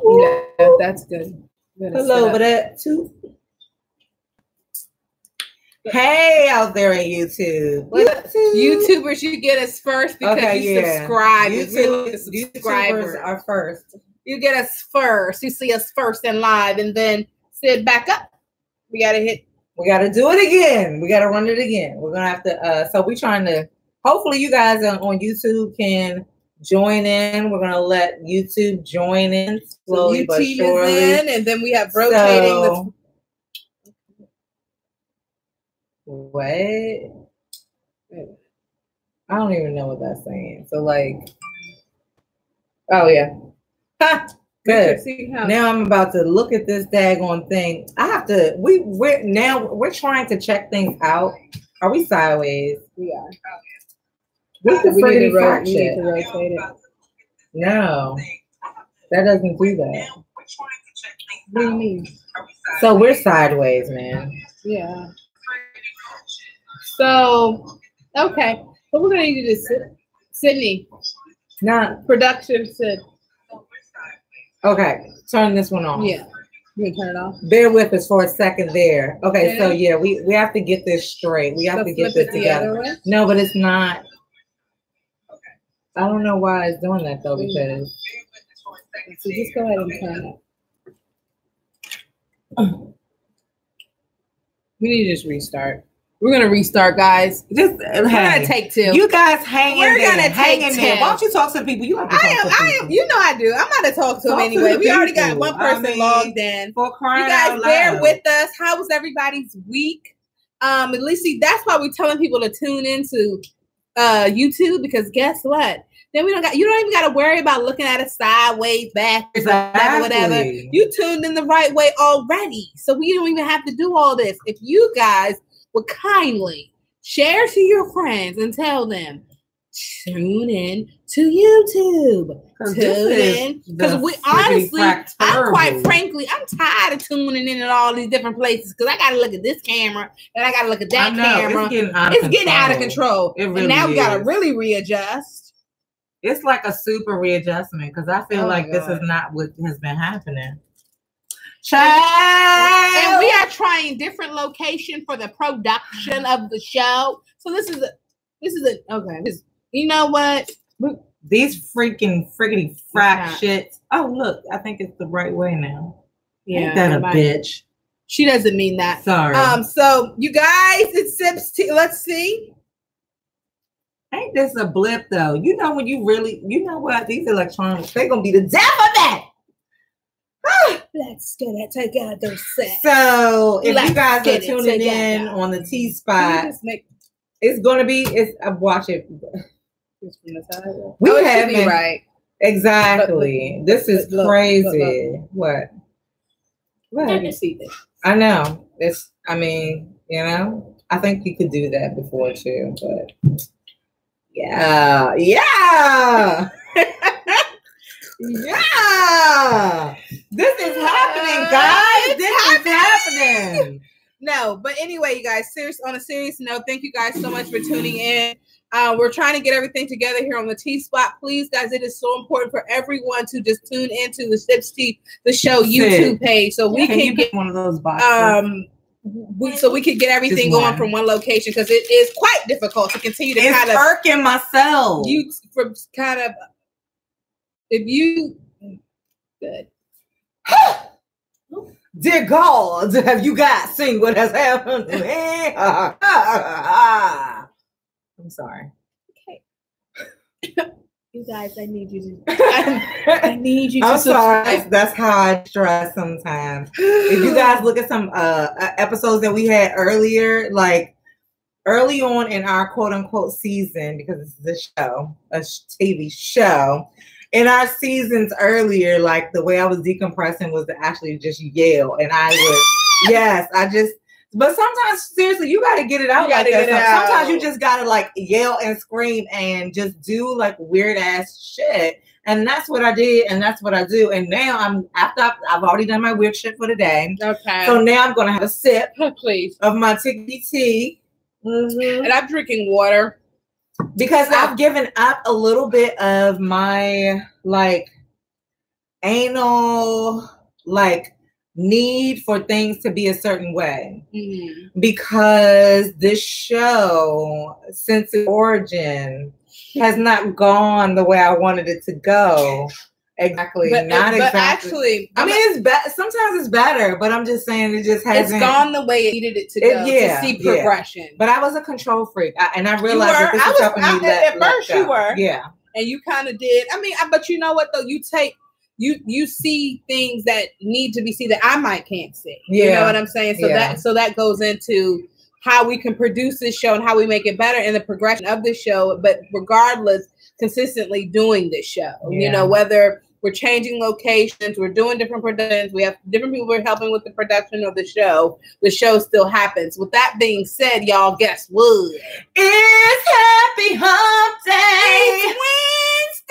Yeah, that's good. Hello over there too. Hey, out there in YouTube. YouTubers, you get us first because you subscribe. YouTubers are first. You get us first. You see us first and live, and then sit back up. We gotta do it again. We gotta run it again. We're gonna have to. So we're trying to. Hopefully, you guys on YouTube can join in. We're gonna let YouTube join in slowly but surely. And then we have rotating. What? I don't even know what that's saying. So like, oh yeah, ha, good. Now I'm about to look at this daggone thing. I have to. We're trying to check things out. Are we sideways? We are. What's the friggin' frack shit? We need to rotate it. No, that doesn't do that. What do you mean? So we're sideways, man. Yeah. So, okay. What we're going to need to do, Sydney. Not production, Sid. Okay. Turn this one off. Yeah. You can turn it off. Bear with us for a second there. Okay. So, yeah, we have to get this straight. We have to get this together. No, but it's not. I don't know why it's doing that, though, because. So just go ahead and turn it. We need to just restart. We're gonna restart, guys. We're gonna take two. You guys hang in there. We're gonna take two. Why don't you talk to people? You have to talk to people. You know I do. I'm about to talk to them anyway. We already got one person logged in. For crying out loud. You guys bear with us. How was everybody's week? At least that's why we're telling people to tune into YouTube, because guess what? Then you don't even got to worry about looking at it sideways, back, whatever. You tuned in the right way already, so we don't even have to do all this. If you guys would kindly share to your friends and tell them, tune in to YouTube. Tune in, because we honestly, I'm tired of tuning in at all these different places, because I got to look at this camera and I got to look at that camera. It's getting out of control. And now we got to really readjust. It's like a super readjustment, because I feel like this is not what has been happening. Child. And we are trying different location for the production of the show. So this is okay. You know what? These friggity frack shits. Oh, look, I think it's the right way now. Yeah, ain't that a bitch? She doesn't mean that. Sorry. So you guys, it's SipsTea. Let's see. Ain't this a blip though? You know when you know what? These electronics, they're gonna be the death of that. Let's get it together, set. So if you guys are tuning in on the T spot, it's gonna be. Watch it. We have it right. Exactly. This is crazy. What? I see this. I know. I mean, I think you could do that before too, but. Yeah. Yeah. This is happening, guys. This is happening. No, but anyway, you guys, on a serious note, thank you guys so much for tuning in. We're trying to get everything together here on the T Spot. Please, guys, it is so important for everyone to just tune into the SipsTea the Show YouTube page, so we can get one of those boxes. So we could get everything going from one location, because it is quite difficult to continue to kind of irking myself. Good. Dear God, have you guys seen what has happened to me? I'm sorry. Okay. You guys, I need you to. I need you to. I'm sorry. That's how I stress sometimes. If you guys look at some episodes that we had earlier, like early on in our quote unquote season, because this is a TV show. In our seasons earlier, like the way I was decompressing was to actually just yell, and I would, But sometimes, seriously, you got to get it out like that. Sometimes you just got to like yell and scream and just do like weird ass shit. And that's what I did. And that's what I do. And now I've already done my weird shit for the day. Okay. So now I'm going to have a sip please of my Tiggy tea. Mm-hmm. And I'm drinking water. Because I've given up a little bit of my like anal like need for things to be a certain way, because this show since its origin has not gone the way I wanted it to go. Exactly. But exactly. Actually, I mean, it's sometimes it's better, but I'm just saying it just hasn't. It's gone the way it needed it to go to see progression. But I was a control freak, and I realized that this was helping me at first you were. Yeah. And you kind of did. I mean, but you know what though? You see things that need to be seen that I can't see. Yeah. You know what I'm saying? So that goes into how we can produce this show and how we make it better and the progression of the show. But regardless, consistently doing this show. Yeah. You know, whether we're changing locations, we're doing different productions, we have different people who are helping with the production of the show still happens. With that being said, y'all, guess what? It's Happy Hump Day! It's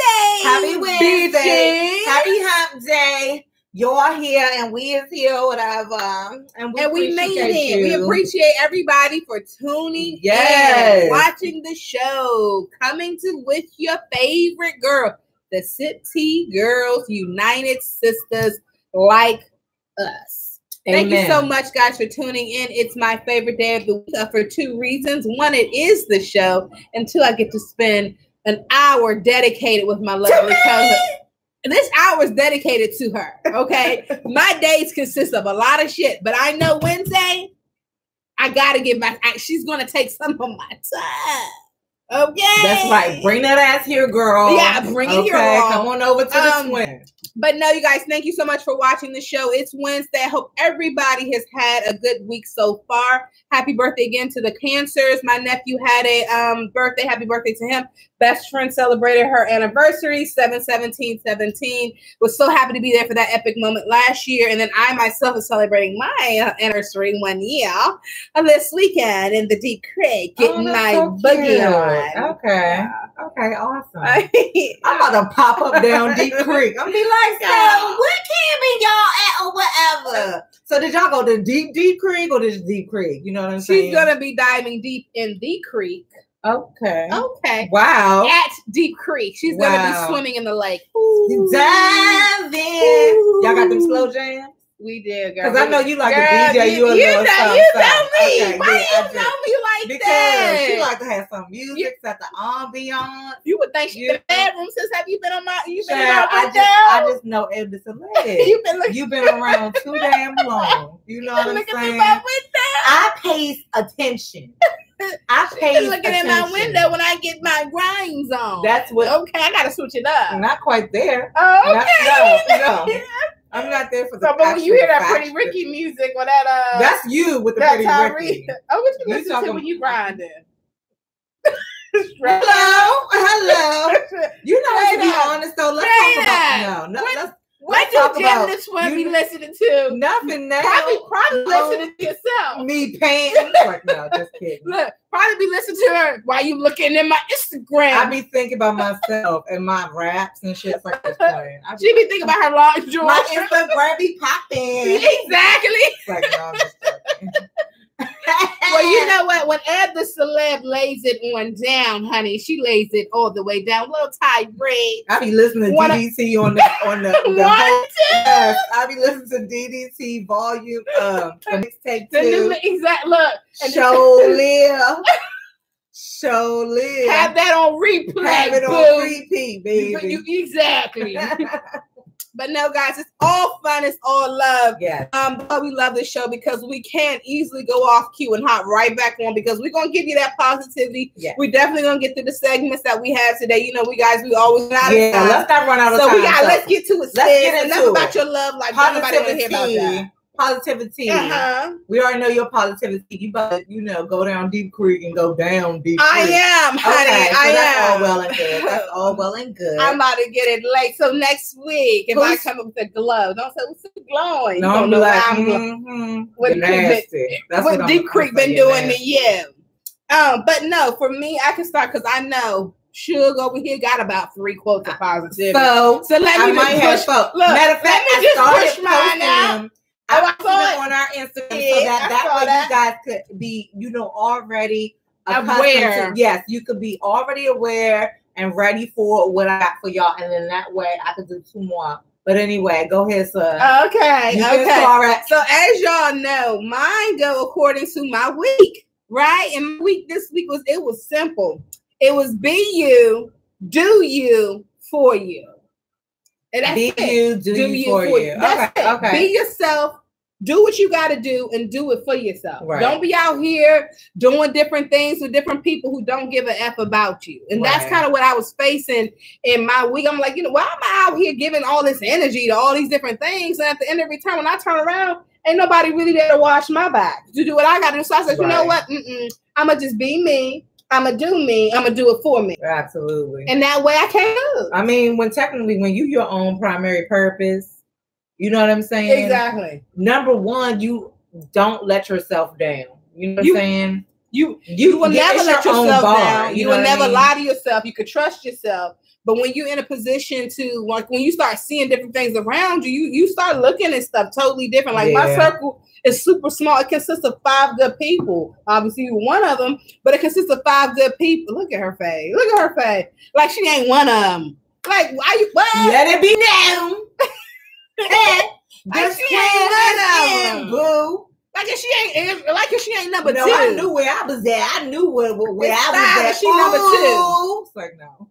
Wednesday! Happy Wednesday! Bitches. Happy Hump Day! You're here and we is here, whatever. And we made it. We appreciate everybody for tuning in, watching the show, coming to with your favorite girl. The SipsTea Girls, United Sisters like us. Amen. Thank you so much, guys, for tuning in. It's my favorite day of the week for two reasons. One, it is the show. And two, I get to spend an hour dedicated with my lovely cousin. This hour is dedicated to her, okay? My days consist of a lot of shit, but I know Wednesday, I got to get back. She's going to take some of my time. Okay. That's right. Bring that ass here, girl. Yeah, bring it here, girl. Come on over to the twin. But no, you guys, thank you so much for watching the show. It's Wednesday. I hope everybody has had a good week so far. Happy birthday again to the Cancers. My nephew had a birthday. Happy birthday to him. Best friend celebrated her anniversary, 7/17/17. Was so happy to be there for that epic moment last year. And then I myself is celebrating my anniversary 1 year this weekend in the Deep Creek, getting my boogie on. Okay. Okay, awesome. I'm about to pop up down Deep Creek. I'm be like, so what camping y'all at or whatever? So did y'all go to Deep Creek or just Deep Creek? You know what I'm saying? She's gonna be diving deep in the creek. Okay. Okay. Wow. At Deep Creek. She's gonna be swimming in the lake. Diving. Y'all got them slow jams? We did, girl. Because I know you like a DJ. You know me. Okay, why you know me like because that? Because she like to have some music, set the ambiance. You would think she's in the bedroom since have you been on my I just know Eb Deceleb. You've been around too damn long. You know what I'm saying? I pay attention. I pay looking at my window when I get my grinds on. That's what. Okay, I gotta switch it up. Not quite there. Oh, okay. No. I'm not there for the. So, but when you hear that Pretty Ricky music or that, that's you with the Pretty Ricky. Oh, what you listen to when you grinding? Hello. You know, to be honest though, let's talk about what do GemDTwin be listening to? Nothing now. Probably listening to yourself. Me paying. Like, no, just kidding. Look, probably be listening to her while you looking in my Instagram. I be thinking about myself and my raps and shit like this. She be thinking about her long joy. My Instagram be popping. Exactly. Like, no, I'm just joking. Well, you know what? When Eb Deceleb lays it on down, honey, she lays it all the way down. Little tirade. I be listening to DDT on the whole. Yes, I be listening to DDT volume the mixtape too. Exact look. Show live. Have that on replay. Have it on repeat, baby. Exactly. But no, guys, it's all fun. It's all love. Yeah. But we love this show because we can't easily go off cue and hop right back on because we're gonna give you that positivity. Yeah. We're definitely gonna get through the segments that we have today. You know, we always run out of time. Let's not run out of time. So let's get to it. Let's get into enough about your love life. Nobody want to hear about that. PositiviTEA. We already know your positivity. You better, go down Deep Creek and go down Deep Creek. I am, honey. Okay, that's all well and good. That's all well and good. I'm about to get it late. So next week, if I come up with a glow, don't say what's glowing. No, I'm like, what nasty. That's what Deep Creek been doing to you. But no, for me, I can start because I know Suga over here got about 3 quotes of positivity. So let me just push. Look, matter of fact, I started push mine out. I put it on our Instagram so that way you guys could be, already aware. Yes, you could be already aware and ready for what I got for y'all. And then that way I could do 2 more But anyway, go ahead, sir. Okay. So as y'all know, mine go according to my week, right? And my week this week was simple. It was be you, do you, for you. And that's be you, do you, for you. That's it. Okay. Be yourself. Do what you got to do and do it for yourself. Right. Don't be out here doing different things with different people who don't give a F about you. And that's kind of what I was facing in my week. I'm like, why am I out here giving all this energy to all these different things? And at the end of every time, when I turn around, ain't nobody really there to watch my back to do what I got to do. So I said, you know what? I'm going to just be me. I'm going to do me. I'm going to do it for me. Absolutely. And that way I can't lose. I mean, when you your own primary purpose, you know what I'm saying? Exactly. Number one, you don't let yourself down. You know what I'm saying? You will never let yourself down. You will never lie to yourself. You could trust yourself. But when you're in a position to, like, when you start seeing different things around you, you start looking at stuff totally different. Like my circle is super small. It consists of 5 good people. Obviously, you're one of them, but it consists of 5 good people. Look at her face. Look at her face. Like she ain't one of them. Like, why you? What? Let it be now. Like she ain't one of them, boo. Like if she ain't number 2. I knew where I was at. I knew where I was at. She number 2. It's like no.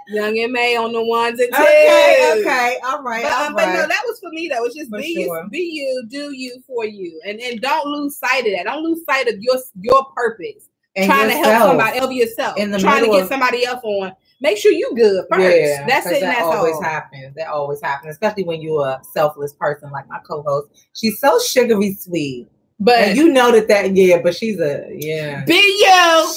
Young and May on the 1s and 2s. Okay, all right. But no, that was for me though. It's just be you, do you, for you, and don't lose sight of that. Don't lose sight of your purpose. And trying to help somebody, help yourself. Trying to get somebody else on. Make sure you good first. Yeah, that's it. That always happens. That always happens, especially when you're a selfless person like my co-host. She's so sugary sweet. But and you know that, but she's be you, do you,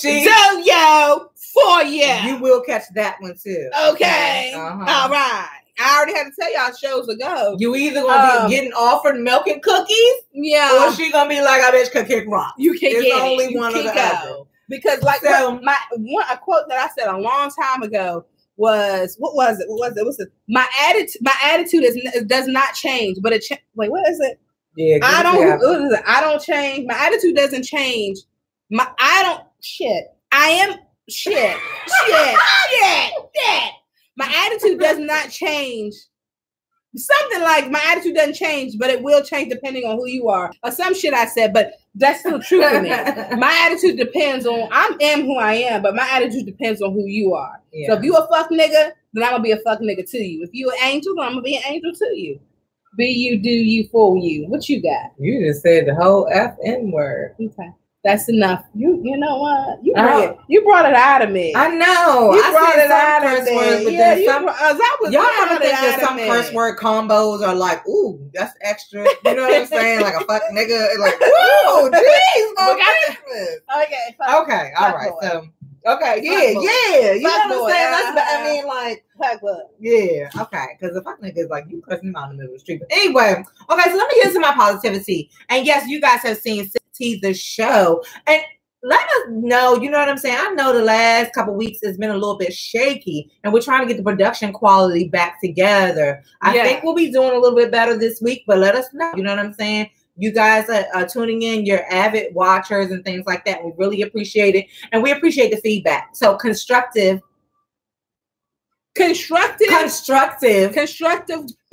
for you. You will catch that one too. Okay. All right. I already had to tell y'all shows ago. You either gonna be getting offered milk and cookies, or she gonna be like, I bet you can kick rock. You can it's get only it. one of the other. Because like a quote that I said a long time ago was what my attitude does not change, but wait, what is it? Yeah, I don't change. My attitude doesn't change. I am shit. My attitude does not change. Something like my attitude doesn't change, but it will change depending on who you are. Or some shit I said, but that's still true for me. My attitude depends on, I am who I am, but my attitude depends on who you are. Yeah. So if you a fuck nigga, then I'm going to be a fuck nigga to you. If you an angel, then I'm going to be an angel to you. Be you, do you, for you. What you got? You just said the whole F-N word. Okay. That's enough. You know what? You brought it out of me. I know. You brought it out of me. Y'all ever think that some curse word combos are like, ooh, that's extra. You know what I'm saying? Like a fuck nigga. Like, ooh, jeez. Okay. All right. So, okay. Yeah. You know what I'm saying? I mean, like, yeah. Okay. Because the fuck nigga is like, you cussing him out in the middle of the street. But anyway, okay. So let me get into my positivity. And yes, you guys have seen SipsTea the Show, and let us know, you know what I'm saying? I know the last couple weeks has been a little bit shaky, and we're trying to get the production quality back together. I think we'll be doing a little bit better this week, but let us know, you know what I'm saying? You guys are tuning in, you're avid watchers and things like that. We really appreciate it, and we appreciate the feedback. So constructive.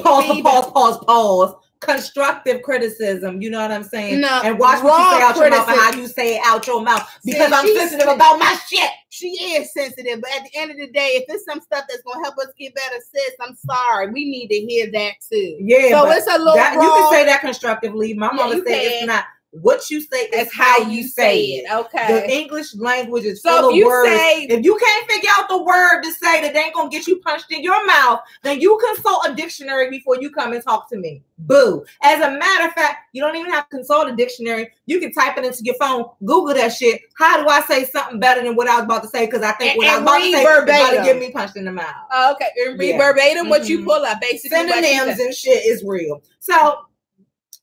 Pause. Constructive criticism, you know what I'm saying? No, and watch what you say out your mouth and how you say it out your mouth, because I'm sensitive about my shit. She is sensitive, but at the end of the day, if it's some stuff that's gonna help us get better, sis, I'm sorry. We need to hear that too. Yeah, so it's a little you can say that constructively. My mama said it's not what you say, is how you say it. Okay. The English language is full of words. If you can't figure out the word to say that ain't gonna get you punched in your mouth, then you consult a dictionary before you come and talk to me. Boo. As a matter of fact, you don't even have to consult a dictionary. You can type it into your phone, Google that shit. How do I say something better than what I was about to say? Because I think what I was about to say is about to get me punched in the mouth. Okay. And read verbatim what you pull up, basically. Synonyms and shit is real. So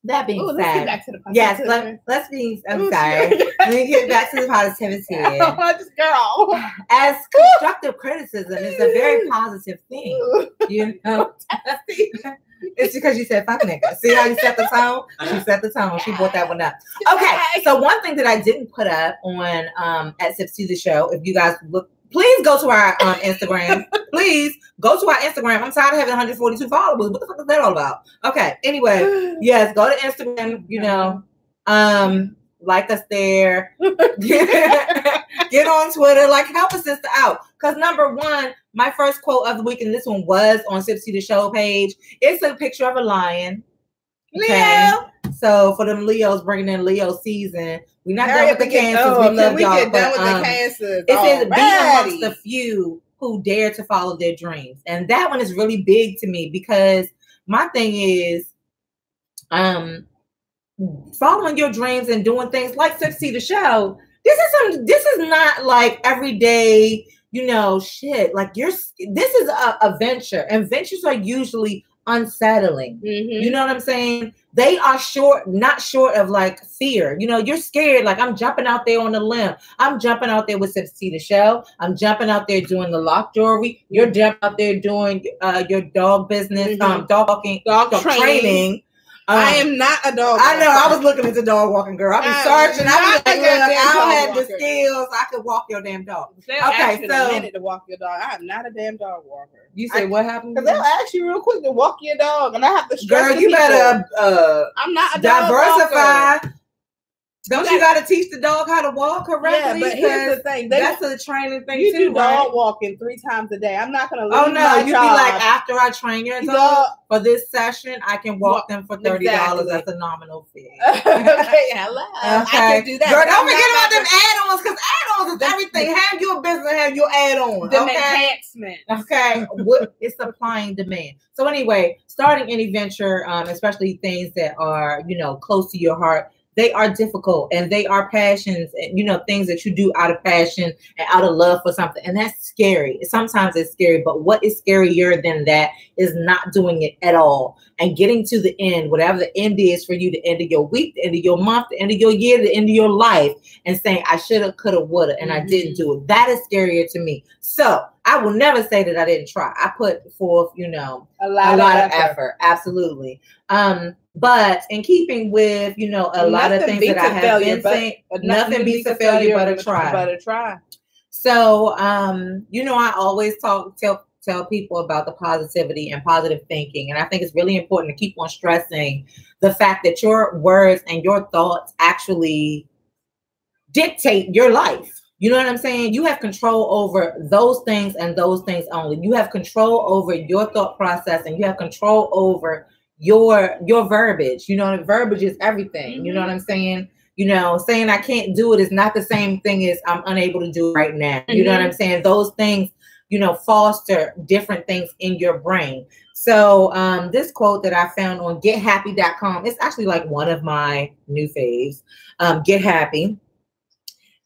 that being said, let's get back to the positivity. I'm sorry. Let me get back to the positivity. Girl. As constructive criticism is a very positive thing. You know? It's because you said fuck nigga. See how you set the tone? She set the tone. She brought that one up. Okay. So one thing that I didn't put up on at SipsTea the Show, if you guys look Please go to our Instagram. Please go to our Instagram. I'm tired of having 142 followers. What the fuck is that all about? Okay. Anyway, yes, go to Instagram. You know, like us there. Get on Twitter. Like, help a sister out. Because number one, my first quote of the week, and this one was on SipsTea the Show page. It's a picture of a lion. Okay? Leo. So for them Leos, bringing in Leo season. We're not done with the cancers. We love y'all. Get done with the cancers. It says be amongst the few who dare to follow their dreams. And that one is really big to me because my thing is following your dreams and doing things like SipsTea the Show. This is not like everyday, you know, shit. Like this is a venture, and ventures are usually unsettling. You know what I'm saying? They are not short of like fear. You know, you're scared. Like, I'm jumping out there on a limb. I'm jumping out there with SipsTea the Show. I'm jumping out there doing the lock jewelry. You're jumping out there doing your dog business, dog training. I am not a dog walker. I know. I was looking into dog walking, girl. I've been searching. I was like, I don't have the skills. I could walk your damn dog. Okay, so a minute to walk your dog. I am not a damn dog walker. You say what happened? Because they'll ask you real quick to walk your dog, and I have to stress. Girl, you better I'm not a dog diversify. walker. Don't you got to teach the dog how to walk correctly? Yeah, but here's the thing. That's a training thing you too. You do dog walking 3 times a day. I'm not going to leave. Oh, no. You be like, after I train your dog for this session, I can walk them for $30. Exactly. That's a nominal fee. Okay, hello. Okay. I can do that. Girl, don't forget about them add-ons, because add-ons is everything. Have your business, have your add-ons. The enhancement. Okay. It's supply and demand. So anyway, starting any venture, especially things that are, you know, close to your heart, they are difficult, and they are passions, and, you know, things that you do out of passion and out of love for something. And that's scary. Sometimes it's scary, but what is scarier than that is not doing it at all and getting to the end, whatever the end is for you, the end of your week, the end of your month, the end of your year, the end of your life, and saying, I shoulda, coulda, woulda, and I didn't do it. That is scarier to me. So I will never say that I didn't try. I put forth, you know, a lot of effort. Absolutely. But in keeping with, you know, a lot of things that I have been saying, nothing beats a failure but a try. So, you know, I always tell people about the positivity and positive thinking. And I think it's really important to keep on stressing the fact that your words and your thoughts actually dictate your life. You know what I'm saying? You have control over those things and those things only. You have control over your thought process, and you have control over your verbiage. You know, verbiage is everything. You know what I'm saying? You know, saying I can't do it is not the same thing as I'm unable to do it right now. You know what I'm saying? Those things, you know, foster different things in your brain. So this quote that I found on gethappy.com, it's actually like one of my new faves. Get Happy.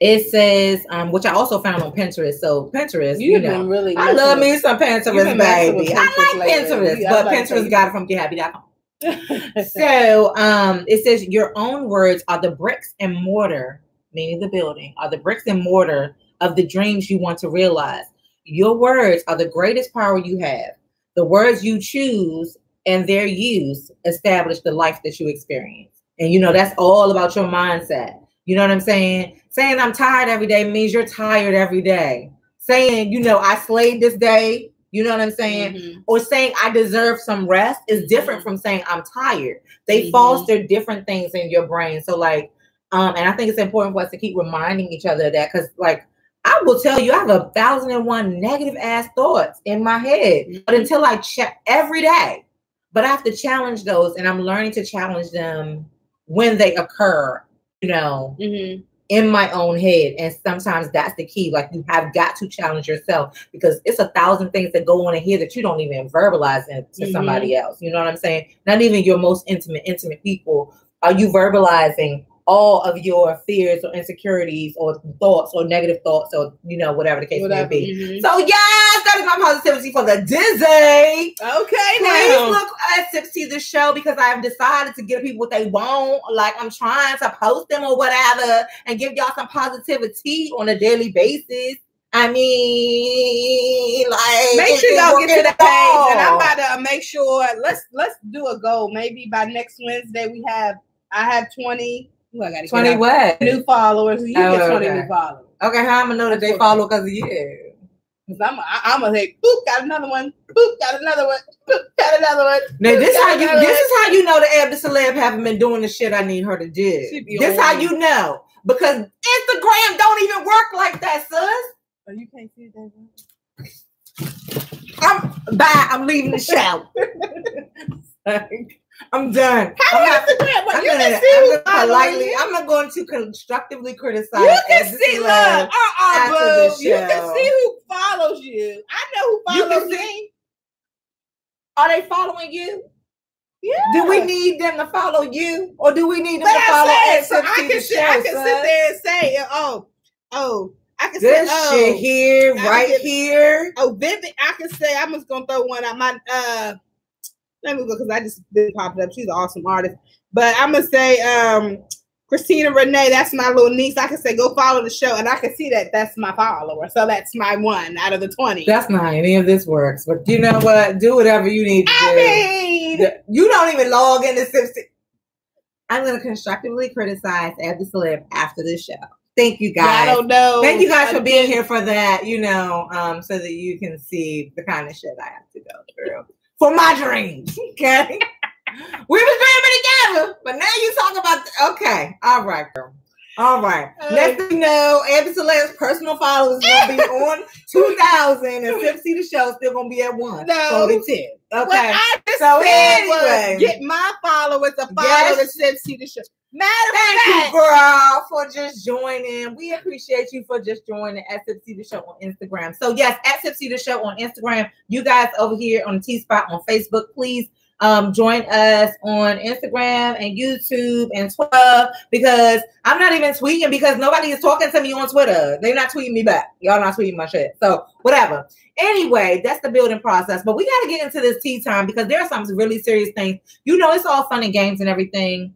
It says, which I also found on Pinterest. So Pinterest, you know, I love me some Pinterest, baby. I like Pinterest, but Pinterest got it from gethappy.com. So it says your own words are the bricks and mortar, meaning the building, are the bricks and mortar of the dreams you want to realize. Your words are the greatest power you have. The words you choose and their use establish the life that you experience. And, you know, that's all about your mindset. You know what I'm saying? Saying I'm tired every day means you're tired every day. Saying, you know, I slayed this day, you know what I'm saying? Or saying I deserve some rest is different from saying I'm tired. They foster different things in your brain. So like, and I think it's important for us to keep reminding each other of that, because like, I will tell you, I have 1,001 negative ass thoughts in my head, but until I check every day, but I have to challenge those, and I'm learning to challenge them when they occur, you know, in my own head. And sometimes that's the key. Like, you have got to challenge yourself, because it's 1,000 things that go on in here that you don't even verbalize to somebody else. You know what I'm saying? Not even your most intimate people are you verbalizing all of your fears or insecurities or thoughts or negative thoughts, or, you know, whatever the case may be. So yes, that is my positivity for the Dizzy. Okay, please look at SipsTea the Show, because I've decided to give people what they want. Like, I'm trying to post them or whatever and give y'all some positivity on a daily basis. I mean, like, make sure y'all get to the page, and I'm about to make sure. Let's do a goal. Maybe by next Wednesday I have 20. I gotta 20 what? New followers. You get 20 new followers. Okay, how I'm gonna know that they follow because of you? I'm gonna say, boop, got another one. Boop, got another one. Boop, got another one. Now this is how you know the Eb Deceleb haven't been doing the shit I need her to do. This how you know, because Instagram don't even work like that, sus. Oh, you can't see that. I'm leaving the show. I'm done. I'm not going to constructively criticize. You can see, look, boo. You can see who follows you. I know who follows me. Are they following you? Yeah. Do we need them to follow you, or do we need them to follow us? So I can sit there and say, I can this say, shit here, here. Oh, Vivid. I can say, I'm just gonna throw one out my let me go because I just didn't pop it up. She's an awesome artist. But I'm gonna say Christina Renee, that's my little niece. I can say go follow the show, and I can see that that's my follower. So that's my one out of the 20. That's not how any of this works. But you know what? Do whatever you need to do. I mean, you don't even log into SipsTea. I'm gonna constructively criticize Eb Deceleb after this show. Thank you guys. I don't know. Thank you guys for being here for that, you know, so that you can see the kind of shit I have to go through for my dreams. Okay. We were dreaming together, but now you talk about okay. All right, girl. All right. Next thing you know, Eb Deceleb's personal followers will be on 2,000 and SipsTea the Show still gonna be at 1. No. So it's 10. Okay. What I just so said anyway, was get my followers to follow the SipsTea the Show. Thank you, girl, for just joining. We appreciate you for just joining at SipsTea the Show on Instagram. So yes, at SipsTea the Show on Instagram. You guys over here on the T Spot on Facebook, please join us on Instagram and YouTube and Twitter, because I'm not even tweeting because nobody is talking to me on Twitter. They're not tweeting me back. Y'all not tweeting my shit. So whatever. Anyway, that's the building process. But we got to get into this tea time because there are some really serious things. You know, it's all fun and games and everything.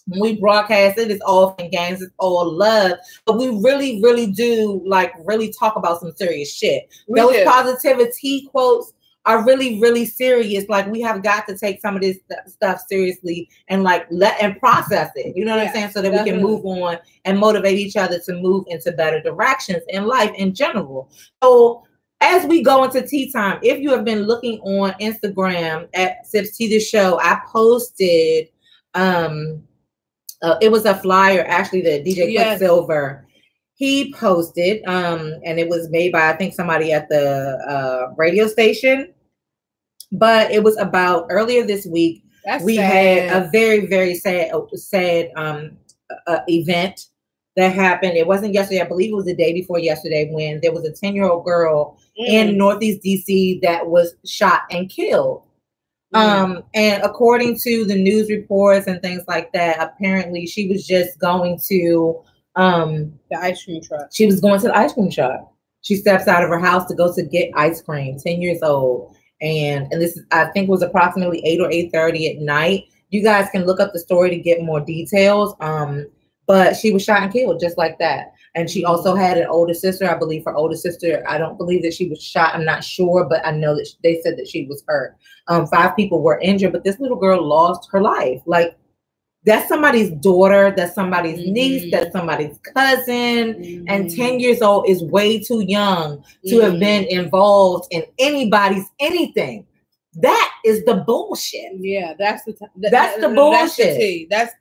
When we broadcast it, it's all fun and games. It's all love. But we really, really do really talk about some serious shit. Those PositiviTEA quotes are really, really serious. Like, we have got to take some of this stuff seriously and let and process it. You know what I'm saying? So that we can move on and motivate each other to move into better directions in life in general. So as we go into tea time, if you have been looking on Instagram at SipsTea the Show, I posted it was a flyer actually that DJ Quicksilver he posted, and it was made by I think somebody at the radio station. But it was about earlier this week. We had a very, very sad event that happened. It wasn't yesterday. I believe it was the day before yesterday when there was a 10-year-old girl in Northeast DC that was shot and killed. And according to the news reports and things like that, apparently she was just going to the ice cream truck. She was going to the ice cream truck. She steps out of her house to go to get ice cream, 10 years old. And this I think was approximately 8 or 8:30 at night. You guys can look up the story to get more details. But she was shot and killed just like that. And she also had an older sister. I believe her older sister, I don't believe that she was shot. I'm not sure, but I know that they said that she was hurt. 5 people were injured, but this little girl lost her life. Like, that's somebody's daughter, that's somebody's niece, that's somebody's cousin, and 10 years old is way too young to have been involved in anybody's anything. That is the bullshit. Yeah, that's the bullshit. That's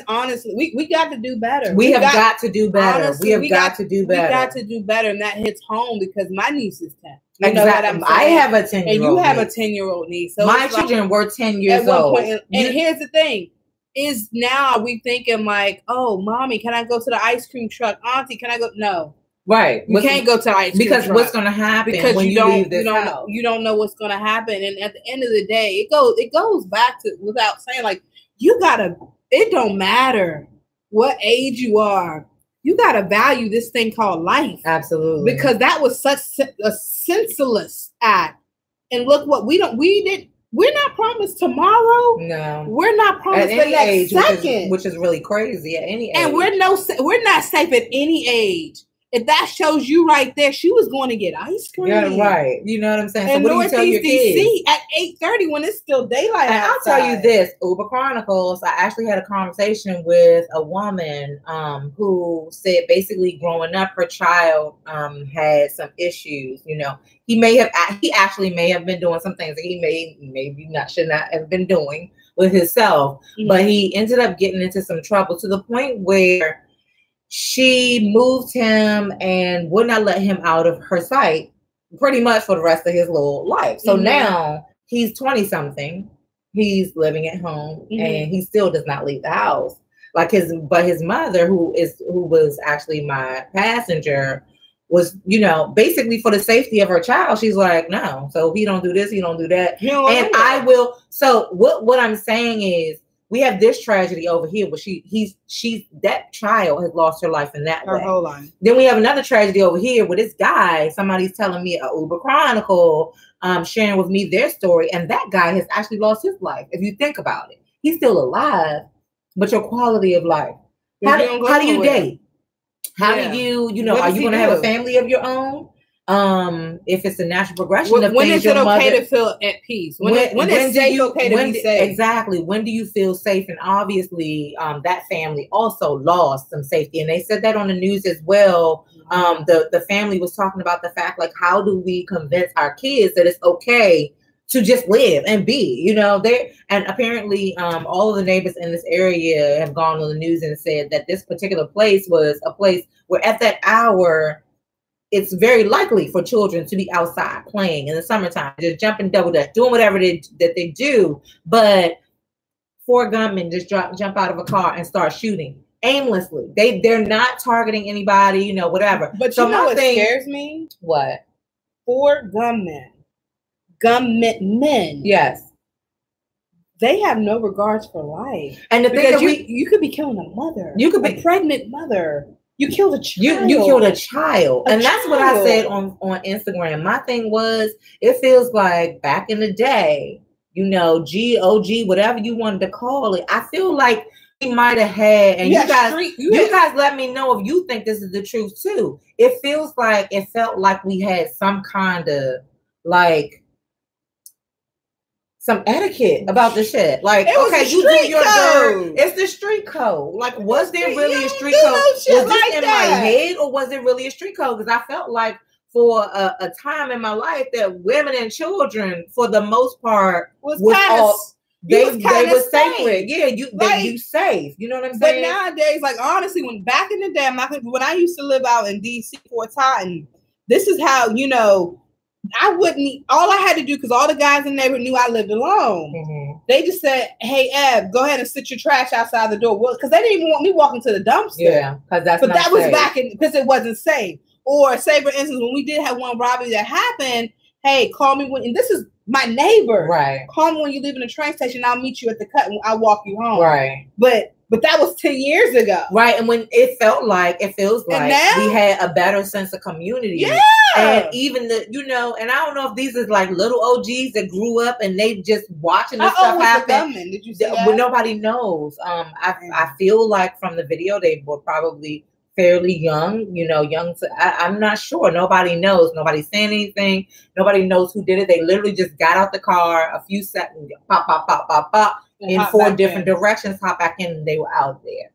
honestly, we got to do better. We have got to do better. Honestly, we got to do better. We got to do better, and that hits home because my niece is 10. You know what I'm saying? I have a 10-year-old and you have a 10-year-old niece. So my children were 10 years old. And here's the thing. Is now we thinking like, oh, mommy, can I go to the ice cream truck? Auntie, can I go? No. Right. You can't go to the ice cream truck. Because what's going to happen because when you leave this house? You don't know what's going to happen. And at the end of the day, it goes back to, without saying, like, it don't matter what age you are. You got to value this thing called life. Absolutely. Because that was such a senseless act. And look what we're not promised tomorrow. No, we're not promised at any age, second, which is really crazy at any age. And we're not safe at any age. if that shows you right there, she was going to get ice cream. Yeah, right. You know what I'm saying? And so what do you tell your kids? at 8:30 when it's still daylight And outside. I'll tell you this, Uber Chronicles, I actually had a conversation with a woman who said basically growing up, her child had some issues. You know, he actually may have been doing some things that he should not have been doing with himself, but he ended up getting into some trouble to the point where she moved him and would not let him out of her sight pretty much for the rest of his little life. So now he's 20 something. He's living at home and he still does not leave the house. But his mother, who was actually my passenger, was, you know, basically for the safety of her child, she's like, no. So if he don't do this, he don't do that. And I will. So what I'm saying is, we have this tragedy over here where that child has lost her life in that way. Her whole life. Then we have another tragedy over here where this guy, somebody's telling me, a Uber Chronicle, sharing with me their story, and that guy has actually lost his life. If you think about it, he's still alive, but your quality of life. How do you date? How do you know, are you going to have a family of your own? If it's a natural progression of when things, is it okay to feel at peace? When is it okay to be safe? Exactly. When do you feel safe? And obviously, that family also lost some safety, and they said that on the news as well. The family was talking about the fact, like, how do we convince our kids that it's okay to just live and be, you know, and apparently all of the neighbors in this area have gone on the news and said that this particular place was a place where at that hour, it's very likely for children to be outside playing in the summertime, just jumping double dutch, doing whatever that they do. But 4 gunmen just jump out of a car and start shooting aimlessly. They're not targeting anybody, you know, whatever. But so you know what scares me? What? 4 gunmen. Yes. They have no regards for life. And the thing that you could be killing a mother. You could be a pregnant mother. You killed a child. You killed a child. That's what I said on Instagram. My thing was, it feels like back in the day, you know, GOG, whatever you wanted to call it. I feel like he might have had, and you guys let me know if you think this is the truth too. It felt like we had some kind of like some etiquette about the shit. Like, okay, you do your dirt. It's the street code. Like, was there really a street code? Was this in my head, or was it really a street code? Because I felt like for a time in my life that women and children, for the most part, was they were sacred. Yeah, you safe. You know what I'm saying? But nowadays, like, honestly, when I used to live out in DC for a time, this is how, you know, all I had to do, because all the guys in the neighborhood knew I lived alone. They just said, hey, Eb, go ahead and sit your trash outside the door. Well, because they didn't even want me walking to the dumpster. Yeah, because that was back in, because it wasn't safe. Or say, for instance, when we did have one robbery that happened, hey, call me and this is my neighbor. Right. Call me when you leave in the train station. I'll meet you at the cut and I'll walk you home. Right. But that was 10 years ago. Right. And when it feels like now, we had a better sense of community. Yeah. And even and I don't know if these are like little OGs that grew up and they just watching this stuff happen. Did you see that? Well, nobody knows. I feel like from the video, they were probably fairly young, I'm not sure. Nobody knows. Nobody's saying anything. Nobody knows who did it. They literally just got out the car, a few seconds, pop, pop, pop, pop, pop, in 4 different directions, hop back in, and they were out there.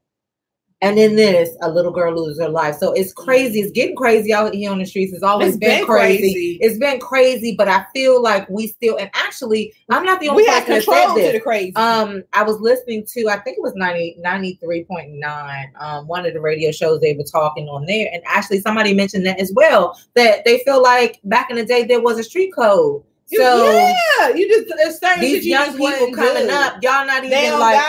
And in this, a little girl loses her life. So it's crazy. It's getting crazy out here on the streets. It's always been crazy. It's been crazy, but I feel like we still, and actually, I'm not the only person that said this. To the crazy. I was listening to, I think it was 93.9, one of the radio shows they were talking on there. And actually somebody mentioned that as well, that they feel like back in the day, there was a street code. So these young people coming up, y'all not even like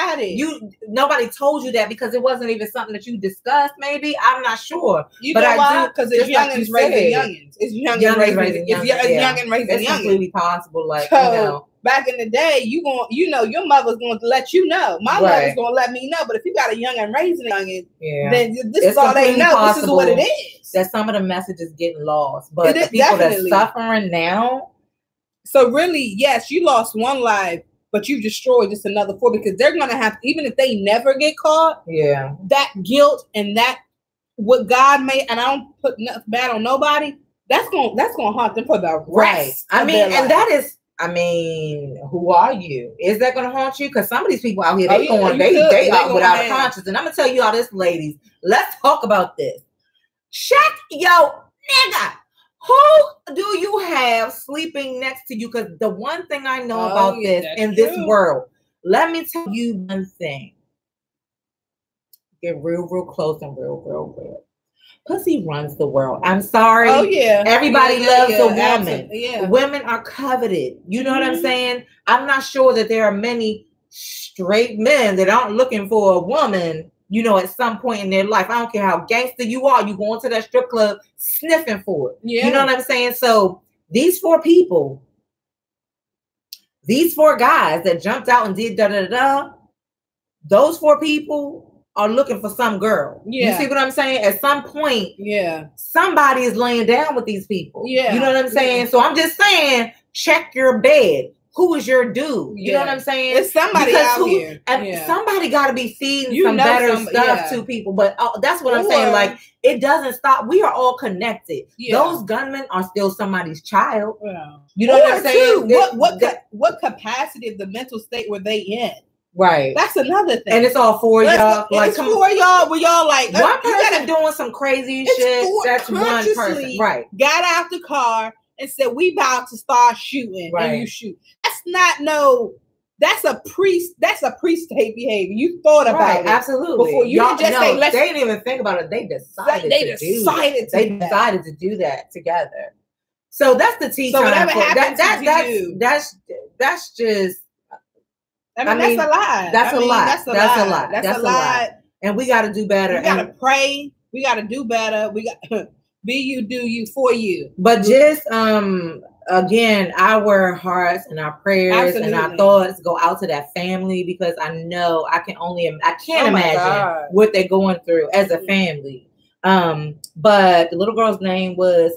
nobody told you that because it wasn't even something that you discussed. Maybe I'm not sure, but I do because it's youngins raising youngins. It's youngins raising youngins. It's completely possible. Like back in the day, your mother's going to let you know. My mother's going to let me know. But if you got a youngin raising a youngin, then this is all they know. This is what it is. That some of the messages getting lost, but the people that's suffering now. So really, yes, you lost 1 life, but you destroyed just another 4 because they're going to have, even if they never get caught, that guilt and that what God made, and I don't put nothing bad on nobody, that's gonna haunt them for the rest. I mean, and that is, I mean, who are you? Is that gonna haunt you? Because some of these people out here, they are without a conscience. And I'm gonna tell you all this, ladies. Let's talk about this. Check yo nigga. Who do you have sleeping next to you? Because the one thing I know about this in this world, let me tell you one thing. Get real close and real. Pussy runs the world. I'm sorry. Oh, yeah. Everybody loves a woman. Absolutely. Yeah. Women are coveted. You know what I'm saying? I'm not sure that there are many straight men that aren't looking for a woman, you know, at some point in their life. I don't care how gangster you are. You go into that strip club sniffing for it. Yeah. You know what I'm saying? So these 4 people, these 4 guys that jumped out and did da-da-da-da, those 4 people are looking for some girl. Yeah. You see what I'm saying? At some point, somebody is laying down with these people. Yeah. You know what I'm saying? So I'm just saying, check your bed. Who is your dude? You know what I'm saying? It's somebody out here. And somebody got to be feeding some better stuff to people. But that's what I'm saying. Like, it doesn't stop. We are all connected. Yeah. Those gunmen are still somebody's child. Yeah. You know what I'm saying? What capacity of the mental state were they in? Right. That's another thing. And it's all for y'all. Like, it's for y'all. Were y'all like one person doing some crazy shit? That's one person. Right. Got out the car and said, "We about to start shooting," and you shoot. That's not that's a pre-state behavior. You thought about it. Absolutely. Before you didn't just say, they didn't even think about it. They decided to do that together. So that's the tea time. Whatever happens that's just. I mean, that's a lot. That's a lot. And we got to do better. We got to pray. We got to do better. We got be you, do you, for you. But just again, our hearts and our prayers and our thoughts go out to that family, because I know I can't imagine what they're going through as a family. But the little girl's name was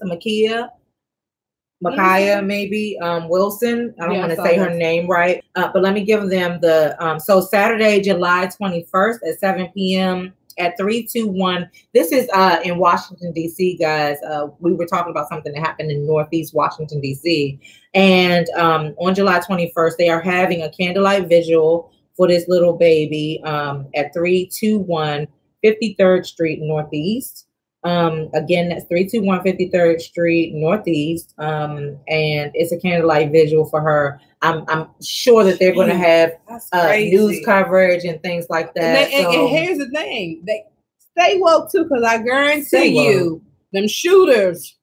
Micaiah, maybe Wilson. I don't want to say her name right, but let me give them the so Saturday, July 21st at 7 p.m. at 321. This is in Washington D.C., guys. We were talking about something that happened in Northeast Washington D.C., and on July 21st they are having a candlelight vigil for this little baby at 321 53rd Street Northeast. Again, that's 321 53rd Street Northeast. And it's a candlelight visual for her. I'm sure that they're going to have news coverage and things like that. And here's the thing. They stay woke too, because I guarantee you, them shooters,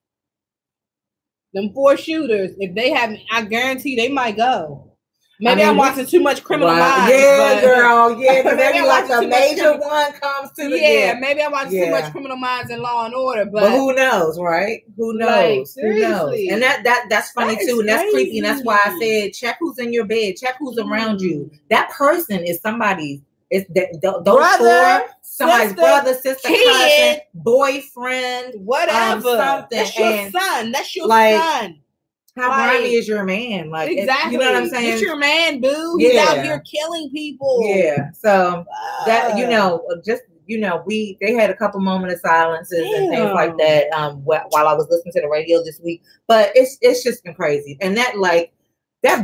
them 4 shooters, if they have, I guarantee they might go. Maybe I'm watching too much Criminal Minds. Yeah, girl. Yeah, but maybe like a major one comes to the maybe I'm watching too much Criminal Minds and Law and Order. But who knows, right? Who knows? Like, who knows? And that's funny too, and that's creepy. And that's why I said, check who's in your bed, check who's around you. That person is somebody's. It's those brother, 4, somebody's brother, sister, cousin, boyfriend, whatever. Something. That's your son. That's your son. How grimy is your man? Like, exactly. You know what I'm saying? It's your man, boo. He's out here killing people. Yeah. So that, they had a couple moments of silences and things like that while I was listening to the radio this week. But it's just been crazy. And that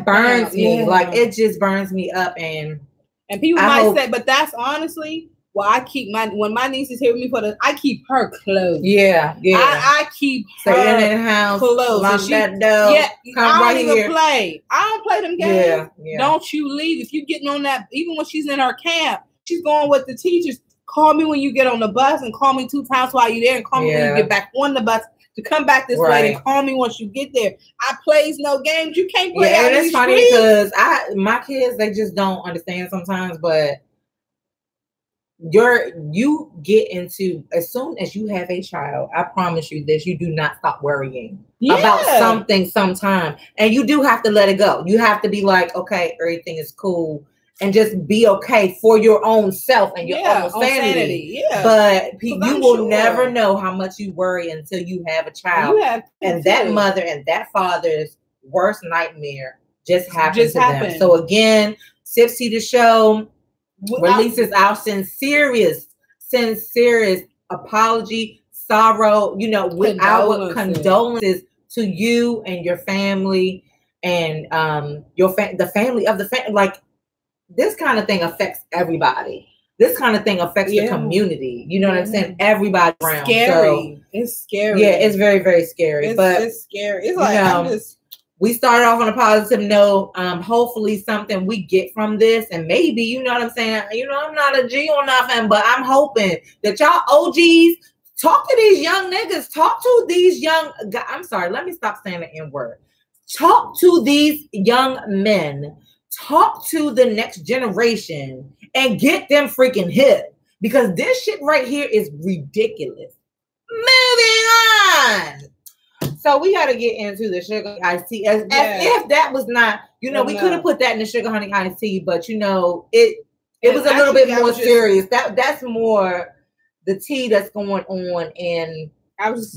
burns me. Like, it just burns me up. And people might say, but that's honestly, well, I keep when my niece is here with me I keep her close. Yeah. I keep her in the house, close. Lock that door. I don't even play. I don't play them games. Yeah. Don't you leave. If you're getting on that, even when she's in her camp, she's going with the teachers. Call me when you get on the bus, and call me 2 times while you're there, and call me when you get back on the bus to come back this way, and call me once you get there. I plays no games. You can't play out and it's funny because my kids, they just don't understand sometimes, but you get into, as soon as you have a child, I promise you this, you do not stop worrying about something sometime, and you do have to let it go. You have to be like, okay, everything is cool, and just be okay for your own self and your own sanity. But you will never know how much you worry until you have a child, and that mother and that father's worst nightmare just happened to them. So again, SipsTea the Show releases our sincerest apology, sorrow, you know, with our condolences to you and your family and the family of the family. Like, this kind of thing affects everybody. This kind of thing affects the community. You know what I'm saying? Everybody around. Scary. So, it's scary. Yeah, it's very, very scary. It's scary. It's like, I'm just... We started off on a positive note. Hopefully something we get from this, and maybe, you know what I'm saying? You know, I'm not a G or nothing, but I'm hoping that y'all OGs talk to these young niggas. Talk to these young guys. I'm sorry, let me stop saying the N-word. Talk to these young men. Talk to the next generation and get them freaking hip, because this shit right here is ridiculous. Moving on. So we got to get into the sugar iced tea. As if that was not, you know, we could have put that in the sugar honey iced tea, but you know, it was a little bit more serious. That's more the tea that's going on in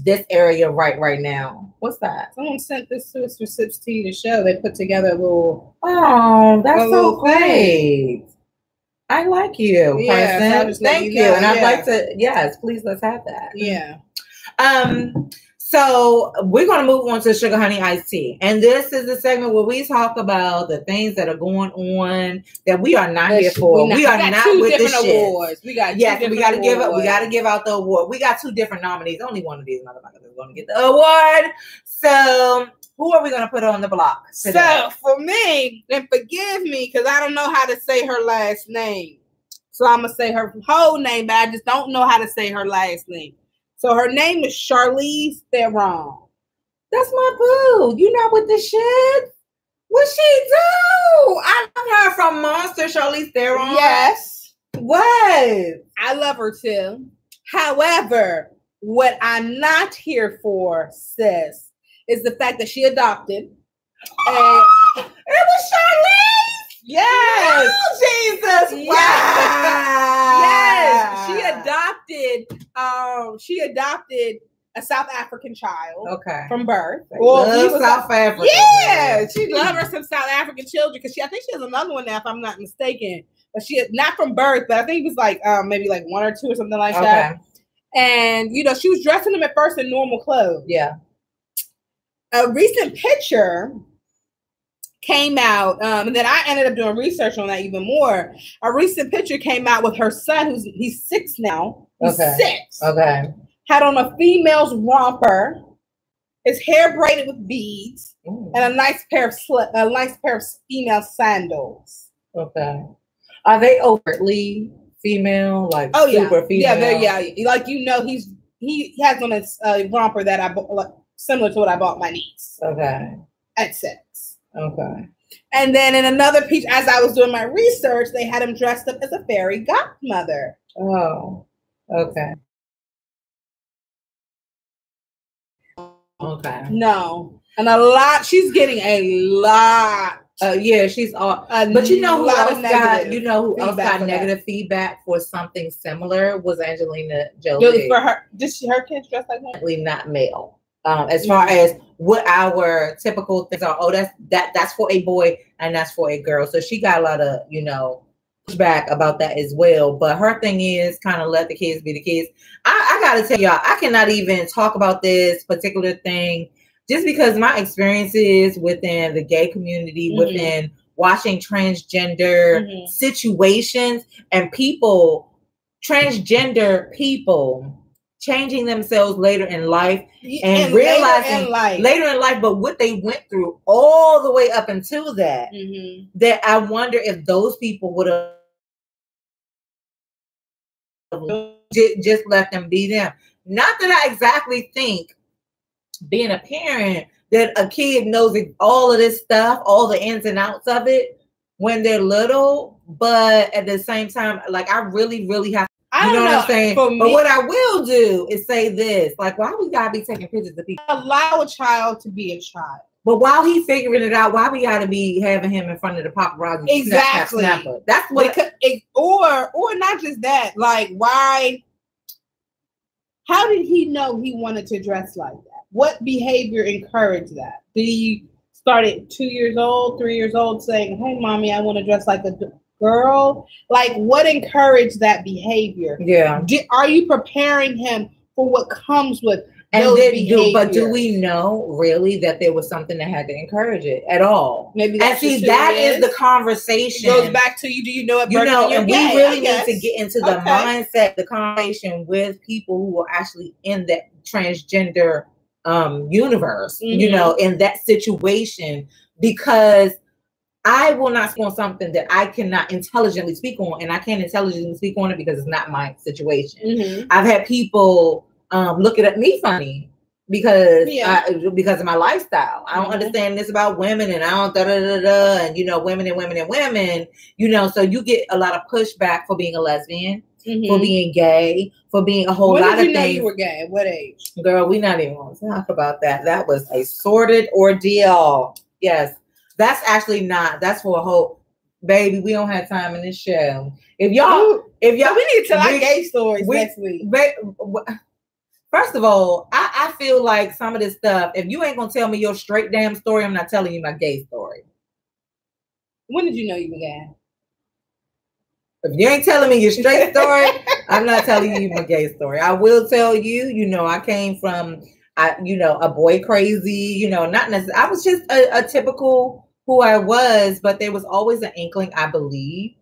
this area right now. What's that? Someone sent this to us for SipsTea the Show. They put together a little. Oh, that's so great. I like you, person. So Thank you. And I'd like to, yes, please, let's have that. Yeah. So we're going to move on to Sugar Honey Iced Tea. And this is the segment where we talk about the things that are going on that we are not here for. We are not with the shit. We got we got to give out the award. We got 2 different nominees. Only one of these motherfuckers is going to get the award. So who are we going to put on the block today? So for me, and forgive me because I don't know how to say her last name. So I'm going to say her whole name, but I just don't know how to say her last name. So her name is Charlize Theron. That's my boo. You not with the shit? What she do? I love her from Monster, Charlize Theron. Yes. What? I love her too. However, what I'm not here for, sis, is the fact that she adopted. And it was Charlize? Yes. Oh, Jesus. Wow. Yes. She adopted a South African child. Okay. From birth. Well, he was South African. Yeah. She loved her some South African children because I think she has another one now, if I'm not mistaken. But she not from birth, but I think it was like maybe like 1 or 2 or something like that. And you know, she was dressing them at first in normal clothes. Yeah. A recent picture came out, and then I ended up doing research on that even more. A recent picture came out with her son, he's 6 now. He's 6. Okay. Had on a female's romper, his hair braided with beads, and a nice pair of female sandals. Okay. Are they overtly female? Like super female? Yeah. Like, you know, he has on a romper that I bought, like, similar to what I bought my niece. Okay. At 6. Okay. And then in another piece, as I was doing my research, they had him dressed up as a fairy godmother. Oh, okay. Okay. No. And she's getting a lot. Yeah, she's all. But you know who else got negative feedback for something similar was Angelina Jolie. For her, her kids dressed like that? Not male. As far as what our typical things are, that's for a boy and that's for a girl. So she got a lot of, you know, pushback about that as well. But her thing is kind of let the kids be the kids. I gotta tell y'all, I cannot even talk about this particular thing just because my experiences within the gay community, within watching transgender situations and transgender people changing themselves later in life and realizing later in life, but what they went through all the way up until that, that I wonder if those people would have just let them be them. Not that I exactly think being a parent that a kid knows all of this stuff, all the ins and outs of it when they're little, but at the same time, like I really, really have you know what I'm saying? But what I will do is say this, like, why we gotta be taking pictures of people? Allow a child to be a child. But while he's figuring it out, why we gotta be having him in front of the paparazzi? Exactly. That's what or not just that. Like, why? How did he know he wanted to dress like that? What behavior encouraged that? Did he start at 2 years old, 3 years old saying, hey, mommy, I want to dress like girl. Like, what encouraged that behavior? Yeah. Are you preparing him for what comes with and those then behaviors? But do we know really that there was something that had to encourage it at all? Maybe that's and see, that is the conversation. It goes back to you. Do you know what? You know, and we really need to get into the Okay. mindset, the conversation with people who are actually in that transgender universe, you know, in that situation, because I will not speak on something that I cannot intelligently speak on, and I can't intelligently speak on it because it's not my situation. I've had people looking at me funny because because of my lifestyle. I don't understand this about women, and I don't and you know, women, you know, so you get a lot of pushback for being a lesbian, for being gay, for being a whole lot of things. When did you know you were gay? At what age? Girl, we're not even going to talk about that. That was a sordid ordeal. Yes. That's actually not. That's for a whole, baby. We don't have time in this show. If y'all, we need to tell our gay stories next week. First of all, I feel like some of this stuff, if you ain't gonna tell me your straight damn story, I'm not telling you my gay story. When did you know you were gay? If you ain't telling me your straight story, I'm not telling you my gay story. I will tell you, you know, I came from, you know, a boy crazy, you know, not necessarily. I was just a typical who I was, but there was always an inkling, I believe,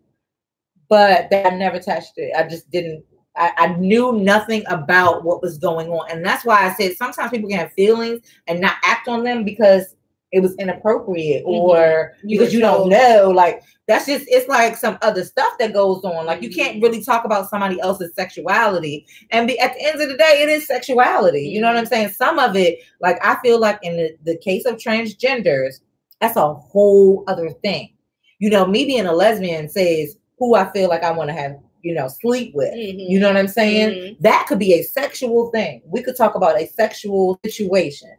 but that I never touched it. I just didn't. I knew nothing about what was going on, and that's why I said sometimes people can have feelings and not act on them because it was inappropriate or because you don't know. Like, that's just, it's like some other stuff that goes on. Like, you can't really talk about somebody else's sexuality and be, at the end of the day, it is sexuality. You know what I'm saying? Some of it, like, I feel like in the case of transgenders, that's a whole other thing. You know, me being a lesbian says who I feel like I want to have, you know, sleep with. You know what I'm saying? That could be a sexual thing. We could talk about a sexual situation.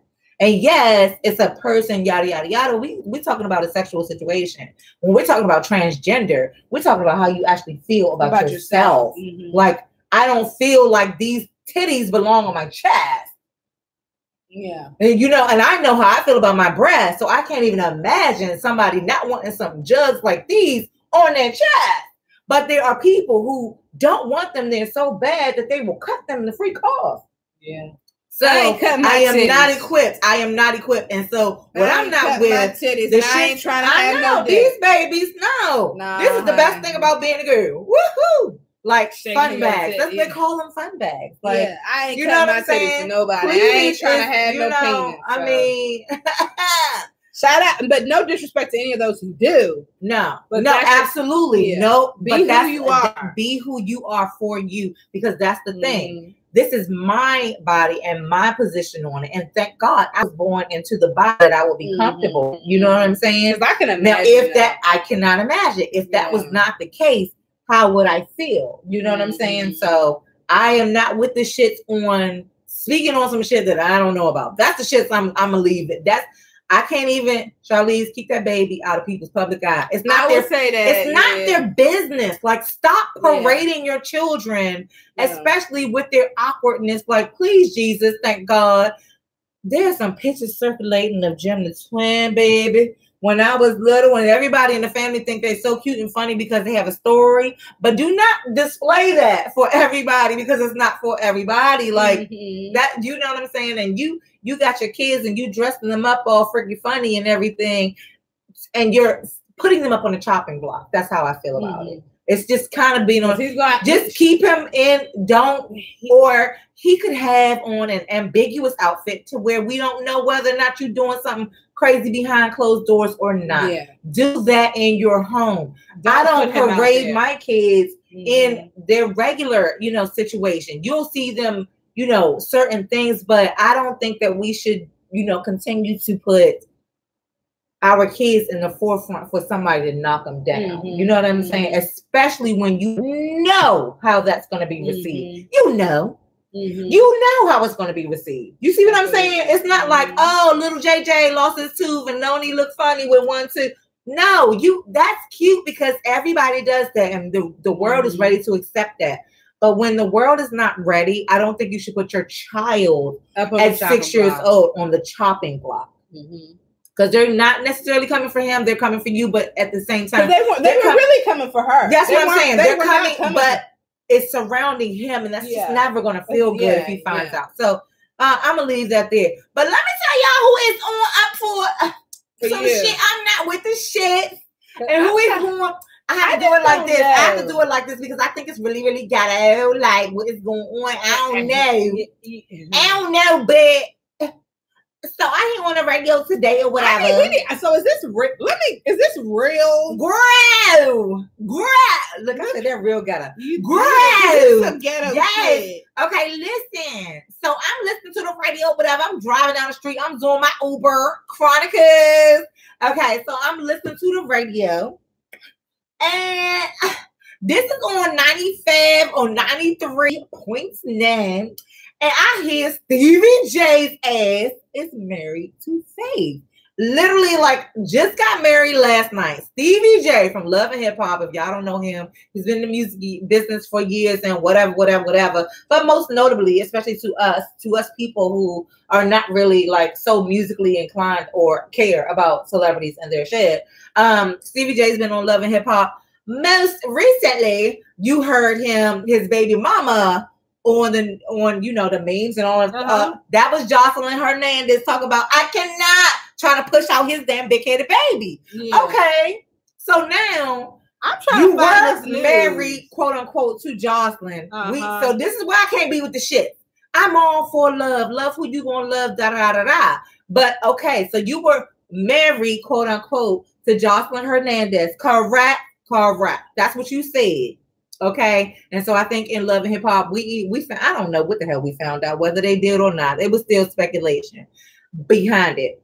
And yes, it's a person, yada, yada, yada. We're talking about a sexual situation. When we're talking about transgender, we're talking about how you actually feel about yourself. Like, I don't feel like these titties belong on my chest. Yeah. And, you know, and I know how I feel about my breasts, so I can't even imagine somebody not wanting some jugs like these on their chest. But there are people who don't want them there so bad that they will cut them the freak off. Yeah. So I am not equipped. I am not equipped. And so what I'm not with, the I ain't trying to have no these babies. No. This is the best thing about being a girl. Woohoo! Like fun bags. That's what they call them, fun bags. Like, yeah, I ain't cutting my titties for nobody. Please, I ain't trying to have no penis. I mean, shout out, but no disrespect to any of those who do. No, but no, absolutely. No, be who you are. Be who you are for you, because that's the thing. This is my body and my position on it. And thank God I was born into the body that I would be comfortable. You know what I'm saying? I can imagine. Now, if that, I cannot imagine. If that was not the case, how would I feel? You know what I'm saying? So I am not with the shits on speaking on some shit that I don't know about. That's the shits I'm gonna leave it. I can't even, Charlize, keep that baby out of people's public eye. It's not it's not their business. Like, stop parading your children, especially with their awkwardness. Like, please, Jesus, thank God. There's some pictures circulating of GemDTwin, baby. When I was little, and everybody in the family think they're so cute and funny because they have a story, but do not display that for everybody because it's not for everybody. Like that, you know what I'm saying? And you got your kids and you dressing them up all freaking funny and everything, and you're putting them up on the chopping block. That's how I feel about it. It's just kind of being on. Just keep him in. Or he could have on an ambiguous outfit to where we don't know whether or not you're doing something crazy behind closed doors or not. Do that in your home. I don't parade my kids in their regular, you know, situation. You'll see them, you know, certain things, but I don't think that we should, you know, continue to put our kids in the forefront for somebody to knock them down. You know what I'm saying? Especially when you know how that's going to be received. You know. You know how it's going to be received. You see what I'm saying? It's not like, oh, little JJ lost his tooth and Noni looked funny with one tooth. No, that's cute because everybody does that, and the world is ready to accept that. But when the world is not ready, I don't think you should put your child at 6 years old on the chopping block. because they're not necessarily coming for him. They're coming for you, but at the same time, they were really coming for her. That's what I'm saying. They're coming, but it's surrounding him, and that's just never going to feel good if he finds out. So I'm gonna leave that there. But let me tell y'all who is on up for some shit. I'm not with the shit, and who is on. I have to do it like this. I have to do it like this because I think it's really, really ghetto. Like what is going on? I don't know. I don't know, but so I ain't on the radio today or whatever. So is this real? Is this real? Grow. Look, I said that real ghetto. Grow. Some ghetto shit. Okay, listen. So I'm listening to the radio, whatever. I'm driving down the street. I'm doing my Uber Chronicles. Okay, so I'm listening to the radio. And this is on 95 or 93.9. And I hear Stevie J's ass is married to Faith. Literally, like, just got married last night. Stevie J from Love and Hip Hop. If y'all don't know him, he's been in the music business for years and whatever. But most notably, especially to us people who are not really like so musically inclined or care about celebrities and their shit. Stevie J's been on Love and Hip Hop. Most recently, you heard his baby mama on the memes and all of that was Jocelyn Hernandez talking about I cannot trying to push out his damn big-headed baby. Yeah. Okay, so now I'm trying to find this married, quote unquote, to Jocelyn. So this is why I can't be with the shit. I'm all for love who you gonna love, da da da da. But okay, so you were married, quote unquote, to Jocelyn Hernandez, correct? That's what you said. Okay, and so I think in Love and Hip Hop, we I don't know what the hell we found out, whether they did or not. It was still speculation behind it.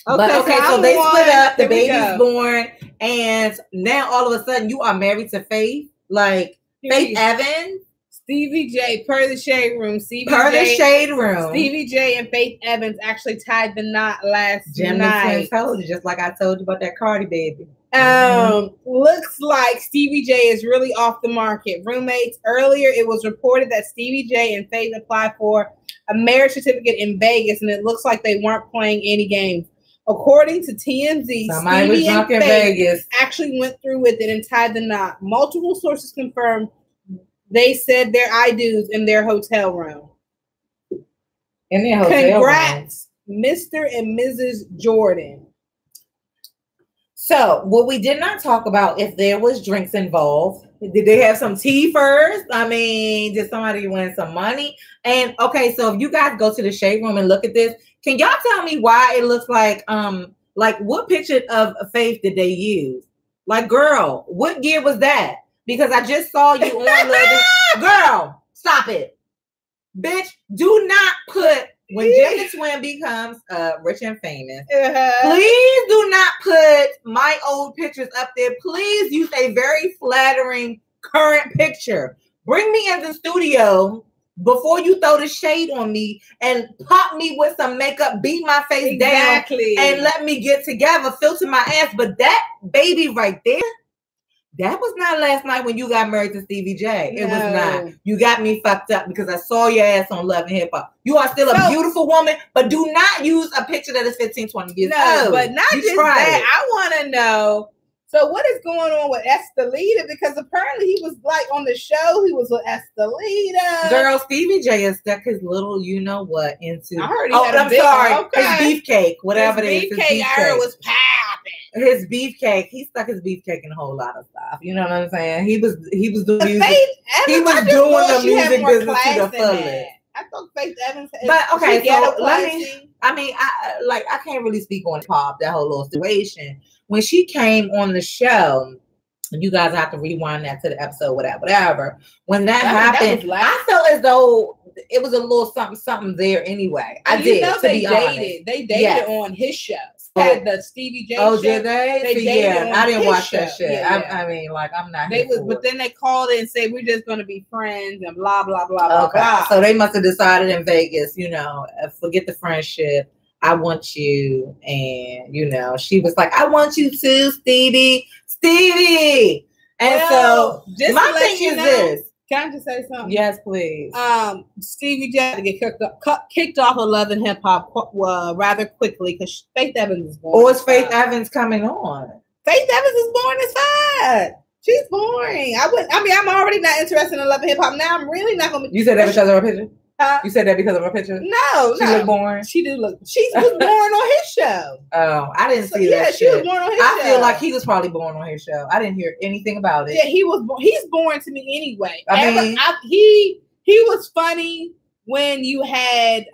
Okay, so they split up, the baby's born, and now all of a sudden you are married to Faith, like Faith Evans. Stevie J, per the Shade Room. Stevie J and Faith Evans actually tied the knot last night. Told you, just like I told you about that Cardi baby. Looks like Stevie J is really off the market. Roommates, earlier it was reported that Stevie J and Faith applied for a marriage certificate in Vegas, and it looks like they weren't playing any games. According to TMZ, Stevie and Faith actually went through with it and tied the knot. Multiple sources confirmed they said their I do's in their hotel room. Congrats, Mr. and Mrs. Jordan. So, what we did not talk about if there was drinks involved. Did they have some tea first? I mean, did somebody win some money? And okay, so if you guys go to the Shade Room and look at this, can y'all tell me why it looks like what picture of Faith did they use? Like, girl, what year was that? Because I just saw you on Love. Girl, stop it. Bitch, do not put when GemDTwin becomes rich and famous. Please do not put my old pictures up there. Please use a very flattering current picture. Bring me in the studio before you throw the shade on me and pop me with some makeup, beat my face down, and let me get together, filter my ass. But that baby right there, that was not last night when you got married to Stevie J. It was not. You got me fucked up because I saw your ass on Love and Hip Hop. You are still a beautiful woman, but do not use a picture that is 15, 20 years old. But not just that. I want to know. So what is going on with Estelita? Because apparently he was like on the show. He was with Estelita. Girl, Stevie J has stuck his little, you know what, into. I heard he had his beefcake, whatever it is. His beefcake, I heard was popping. His beefcake, he stuck his beefcake in a whole lot of stuff. You know what I'm saying? He was doing music. He was doing the music business to the fullest. I thought Faith Evans. But okay, so I can't really speak on pop, that whole little situation. When she came on the show, you guys have to rewind that to the episode, whatever. When that happened, I felt as though it was a little something there anyway. I did. You know, they dated on his show. Had the Stevie J show. Did they? Yeah, I didn't watch that shit. Yeah. I mean, like, I'm not. But then they called it and said we're just going to be friends and blah blah blah blah. So they must have decided in Vegas, you know, forget the friendship. I want you, and you know, she was like, I want you too, Stevie. And so my thing is this. Can I just say something? Yes, please. Stevie J had to get kicked off of Love and Hip Hop rather quickly because Faith Evans is born. Or is Faith Evans coming on? Faith Evans is born as fuck. She's boring. I'm already not interested in Love and Hip Hop. Now I'm really not gonna be. You said that because of her picture? You said that because of her picture? No, she looked boring. She do look. She was born on his show. Oh, I didn't see that. Yeah, she was born on his show. I feel like he was probably born on his show. I didn't hear anything about it. Yeah, he was. He's born to me anyway. I mean, he was funny when you had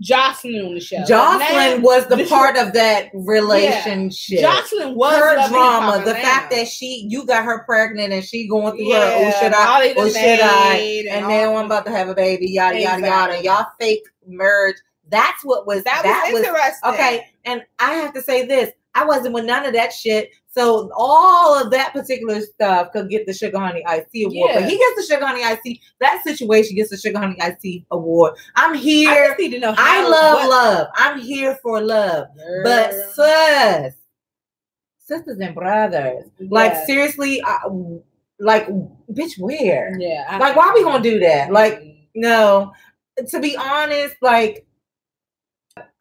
Jocelyn on the show. Jocelyn was the part of that relationship. Yeah. Jocelyn was her drama. The fact that you got her pregnant and she going through her, oh, should I? And now I'm about to have a baby, yada, yada, yada. Y'all fake merge. That was interesting. Okay. And I have to say this. I wasn't with none of that shit. So all of that particular stuff could get the Suga Honey Iced TEA award. Yeah. But he gets the Suga Honey Iced TEA. That situation gets the Suga Honey Iced TEA award. I'm here. I just need to know I love love. I'm here for love. Girl. But sisters and brothers. Yeah. Like seriously, like bitch, where? Yeah. Like why are we gonna do that? Like no. To be honest, like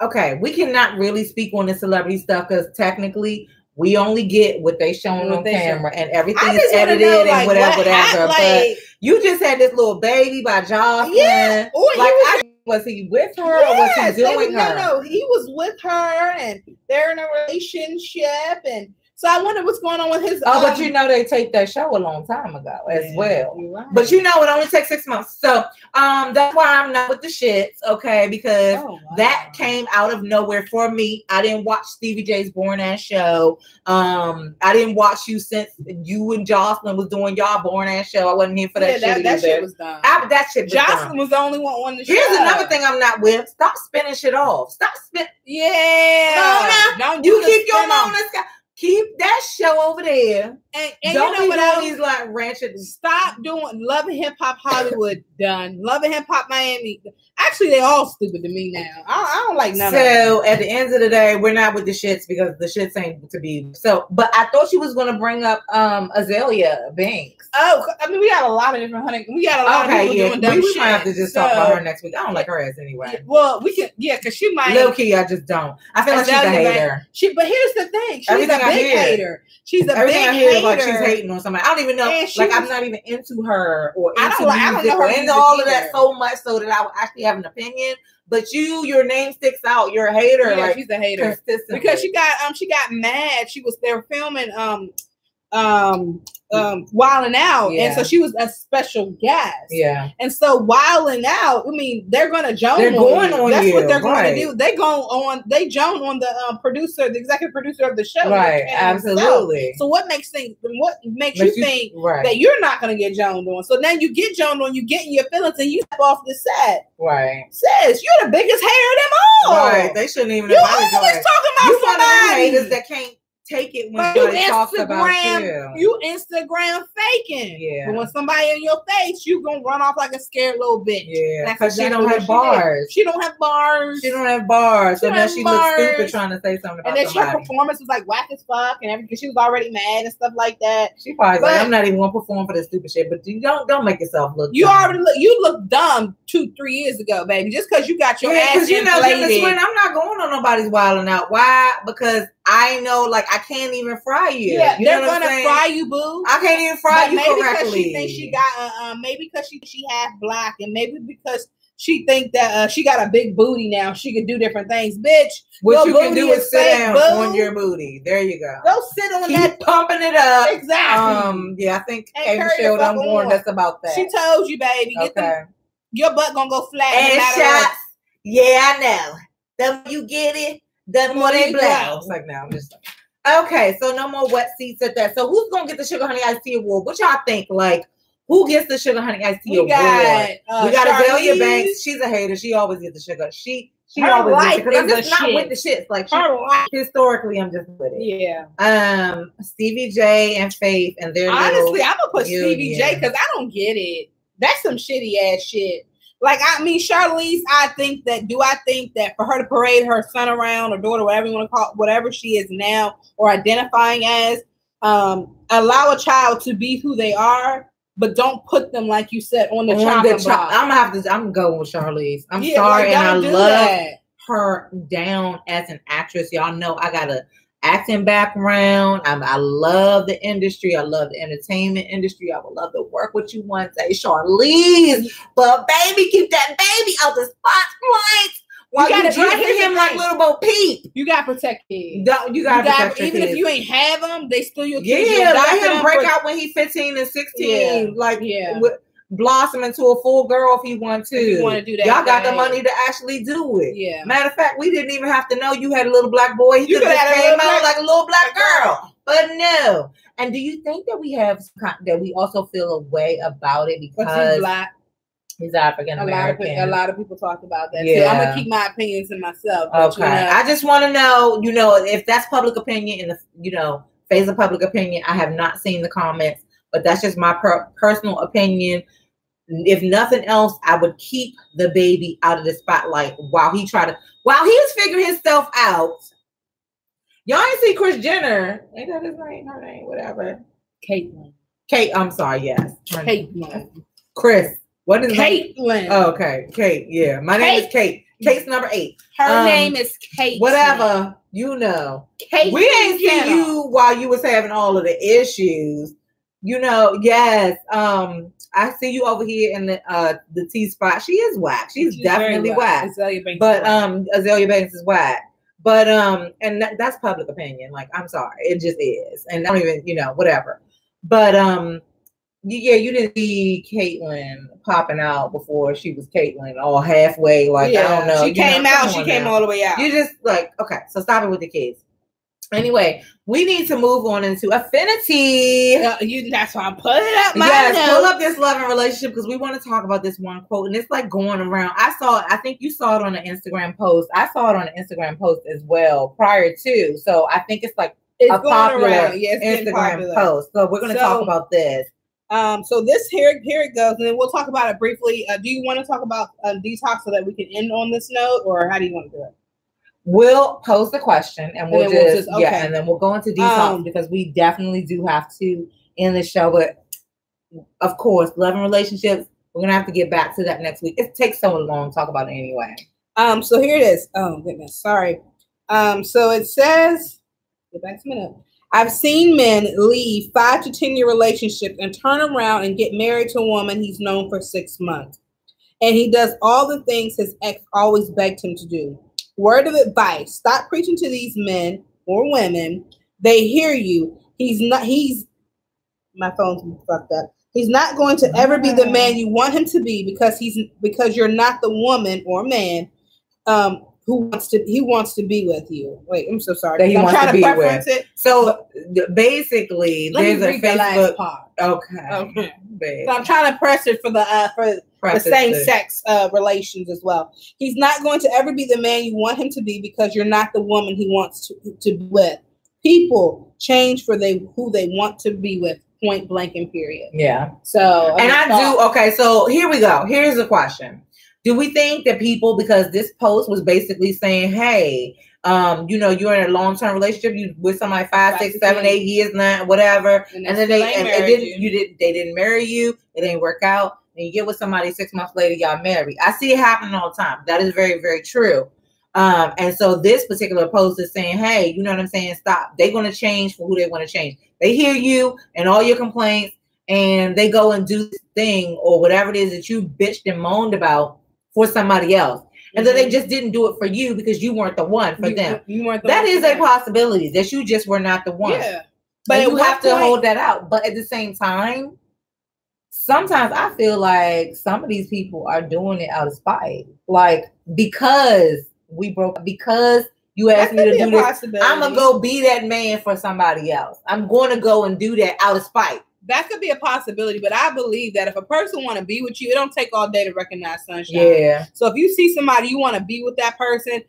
okay, we cannot really speak on the celebrity stuff because technically we only get what they showing on camera and everything is edited and whatever. But you just had this little baby by Jocelyn. Yeah. Was he with her or was he doing her? No, he was with her and they're in a relationship and so I wonder what's going on with his. Oh, but you know they taped that show a long time ago as well. Right. But you know it only takes 6 months. So that's why I'm not with the shits, okay? Because that came out of nowhere for me. I didn't watch Stevie J's Born Ass show. I didn't watch you since you and Jocelyn was doing y'all Born Ass show. I wasn't here for that shit. That shit was done. That shit was Jocelyn done. was the only one the show. Here's another thing I'm not with. Stop spinning shit off. Stop spinning. Yeah. Don't you keep your mom this guy. Keep that show over there. And don't you know what else? These like ranches. Stop doing Love and Hip Hop Hollywood done. Love and Hip Hop Miami. Actually, they all stupid to me now. I don't like none of them. So at the end of the day, we're not with the shits because the shits ain't to be. So, but I thought she was going to bring up Azalea Banks. Oh, I mean, we got a lot of different honey. We got a lot of people doing dumb shit. We might have to just talk about her next week. I don't like her ass anyway. Well, we can, because she might. Low key, I just don't. I feel like she's a hater. But here's the thing. She's a big hater. She's a big hater. Like she's hating on somebody. I don't even know. Like I'm not even into her or into music I don't know her or into all of that so much so that I would actually have an opinion. But your name sticks out. You're a hater. Yeah, like she's a hater because she got mad. They were filming Wildin' Out, and so she was a special guest. Yeah, and so Wildin' Out, I mean, they're gonna Joan. They're going on. That's you. What they're going to do. They Joan on the producer, the executive producer of the show. Right, absolutely. So what makes you think that you're not gonna get Joan on? So then you get Joan on, you get in your feelings, and you step off the set. Right, says you're the biggest hater of them all. Right, they shouldn't even. You always talking about somebody. Haters that can't take it when somebody talks about you. You Instagram faking. Yeah. But when somebody in your face, you gonna run off like a scared little bitch. Yeah. Because she don't have bars. She don't have bars. So now she looks stupid trying to say something about somebody. And then her performance was like whack as fuck and everything. She was already mad and stuff like that. She probably like, I'm not even gonna perform for this stupid shit. But you don't make yourself look. You dumb. You look dumb 2-3 years ago, baby. Just because you got your ass inflated. GemDTwin, I'm not going on nobody's Wildin' Out. Why? Because I know, like, I can't even fry you. Yeah, they're gonna fry you, boo. I can't even fry you correctly. Because she thinks she got, maybe because she half black, and maybe because she think that she got a big booty now, she can do different things, bitch. What you can do is sit down on your booty. There you go. Go sit on that, pumping it up. Exactly. Yeah, I think Michelle done warned us about that. She told you, baby. Your butt gonna go flat. And shots. Yeah, I know. The more you get it, the more they blow. It's like, now I'm just okay. So no more wet seats at that. So who's gonna get the Suga Honey Iced TEA award? What y'all think? Like, who gets the Suga Honey Iced TEA award? We got Azalea Banks. She's a hater. She always gets the sugar. She always gets it because I'm just not with the shits. Like historically, I'm just with it. Yeah. Stevie J and Faith and their honestly, I'm gonna put Stevie J because I don't get it. That's some shitty ass shit. Like, I mean, Charlize, I think that for her to parade her son around or daughter, whatever you want to call it, whatever she is now or identifying as, allow a child to be who they are, but don't put them, like you said, on the chopping block. I'm going with Charlize. I'm sorry, and I love her down as an actress. Y'all know I got a acting background. I love the industry. I love the entertainment industry. I would love to work with you one day, Charlize. But baby, keep that baby out the spotlight. While you dressing him like little Bo Peep. You gotta protect kids. You gotta protect even kids. If you ain't have them, they still your kids. Yeah, let him break out when he's 15 and 16. Blossom into a full girl if he wants to. If you want to do that, y'all got the money to actually do it. Yeah. Matter of fact, we didn't even have to know you had a little black boy. He could have came out like a little black girl. But no. And do you think that we also feel a way about it because he's black? He's African American. A lot of people talk about that. Yeah. So I'm gonna keep my opinions to myself. Okay. I just want to know, if that's public opinion in the phase of public opinion. I have not seen the comments, but that's just my personal opinion. If nothing else, I would keep the baby out of the spotlight while he was figuring himself out. Y'all ain't see Kris Jenner. Ain't that his name? Her name, whatever. Caitlyn. I'm sorry, yes. Caitlyn. Chris. What is Caitlyn? Oh, okay. Kate, yeah. My name is Kate. Kate's number 8. Her name is Kate. Whatever, Kate. We ain't see you while you was having all of the issues. Yes. I see you over here in the T spot. She is whack. She's definitely whack. But Azalea Banks is whack. But and that's public opinion. Like, I'm sorry, it just is, and I don't even whatever. But you didn't see Caitlyn popping out before she was Caitlyn, all halfway. Like, I don't know. She came out. She came all the way out. You just okay. So stop it with the kids. Anyway, we need to move on into affinity. That's why I put it up. Pull up this love and relationship because we want to talk about this one quote, and it's like going around. I think you saw it on an Instagram post. I saw it on an Instagram post as well prior to. So I think it's like a popular Instagram post. So we're going to talk about this. So this here it goes, and then we'll talk about it briefly. Do you want to talk about detox so that we can end on this note, or how do you want to do it? We'll pose the question and we'll just and then we'll go into detox because we definitely do have to end the show. But of course, love and relationships, we're gonna have to get back to that next week. It takes so long to talk about it anyway. So here it is. Oh goodness, sorry. So it says, get back to a minute. I've seen men leave 5 to 10 year relationships and turn around and get married to a woman he's known for 6 months. And he does all the things his ex always begged him to do. Word of advice, stop preaching to these men or women. They hear you. My phone's fucked up. He's not going to ever be the man you want him to be because you're not the woman or man who wants to be with you. Wait, I'm so sorry. That he wants to be with. It. So basically, there's a Facebook. Okay. So I'm trying to press it for the same sex relations as well. He's not going to ever be the man you want him to be because you're not the woman he wants to be with. People change for who they want to be with. Point blank and period. Yeah. So So here we go. Here's the question. Do we think that people, because this post was basically saying, hey, you're in a long-term relationship, you with somebody 5, 6, 7, 8 years now, whatever, and then they didn't marry you, it didn't work out, and you get with somebody 6 months later, y'all married. I see it happening all the time. That is very, very true. And so this particular post is saying, hey, you know what I'm saying? Stop. They're going to change for who they want to change. They hear you and all your complaints, and they go and do this thing or whatever it is that you bitched and moaned about for somebody else. And then they just didn't do it for you because you weren't the one for them. That is a possibility that you just were not the one. Yeah. But you have to hold that out. But at the same time, sometimes I feel like some of these people are doing it out of spite. Like, because you asked me to do this, I'm going to go be that man for somebody else. I'm going to go and do that out of spite. That could be a possibility, but I believe that if a person want to be with you, it don't take all day to recognize sunshine. Yeah. So if you see somebody you want to be with that person,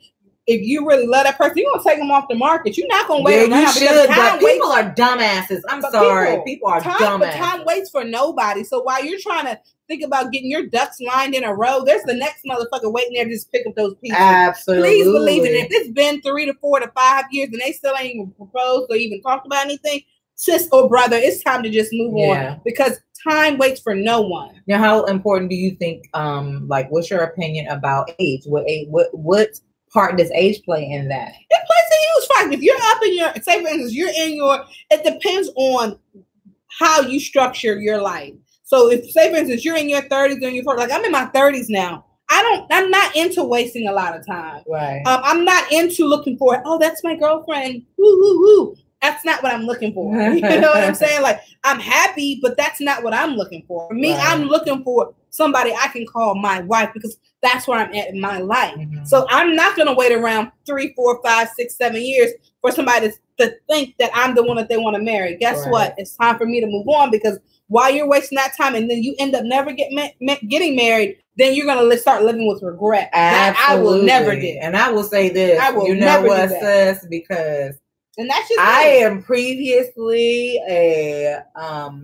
if you really love that person, you're going to take them off the market. You're not going to wait around. You should, but people are dumbasses. I'm sorry. People are dumbasses. But time waits for nobody. So while you're trying to think about getting your ducks lined in a row, there's the next motherfucker waiting there to just pick up those pieces. Absolutely. Please believe it. If it's been 3 to 4 to 5 years and they still ain't even proposed or even talked about anything, sis or brother, it's time to just move on, because time waits for no one. Now, how important do you think, like, what's your opinion about age? What part does age play in that? It plays a huge factor. If you're up in your, say for instance, you're in your, it depends on how you structure your life. So if, say for instance, you're in your 30s or your 40s, like I'm in my 30s now. I'm not into wasting a lot of time. Right. I'm not into looking for, oh, that's my girlfriend. Woo, woo, woo. That's not what I'm looking for. You know what I'm saying? Like, I'm happy, but that's not what I'm looking for. For me, I'm looking for somebody I can call my wife, because that's where I'm at in my life. So I'm not going to wait around 3, 4, 5, 6, 7 years for somebody to think that I'm the one that they want to marry. Guess what? It's time for me to move on, because while you're wasting that time and then you end up never getting married, then you're going to start living with regret. That I will never do. And I will say this, I will you know what, sis, because and that's just I am previously a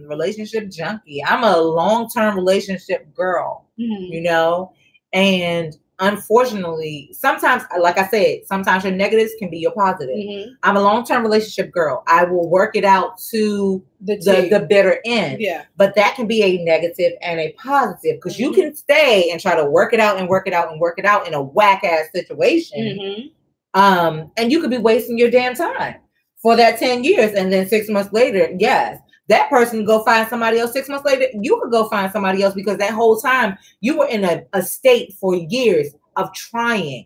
relationship junkie. I'm a long-term relationship girl, you know, and unfortunately, sometimes, like I said, sometimes your negatives can be your positive. I'm a long-term relationship girl. I will work it out to the bitter end. But that can be a negative and a positive, because you can stay and try to work it out and work it out and work it out in a whack-ass situation. And you could be wasting your damn time for that 10 years. And then 6 months later, yes, that person go find somebody else. 6 months later, you could go find somebody else, because that whole time you were in a state for years of trying.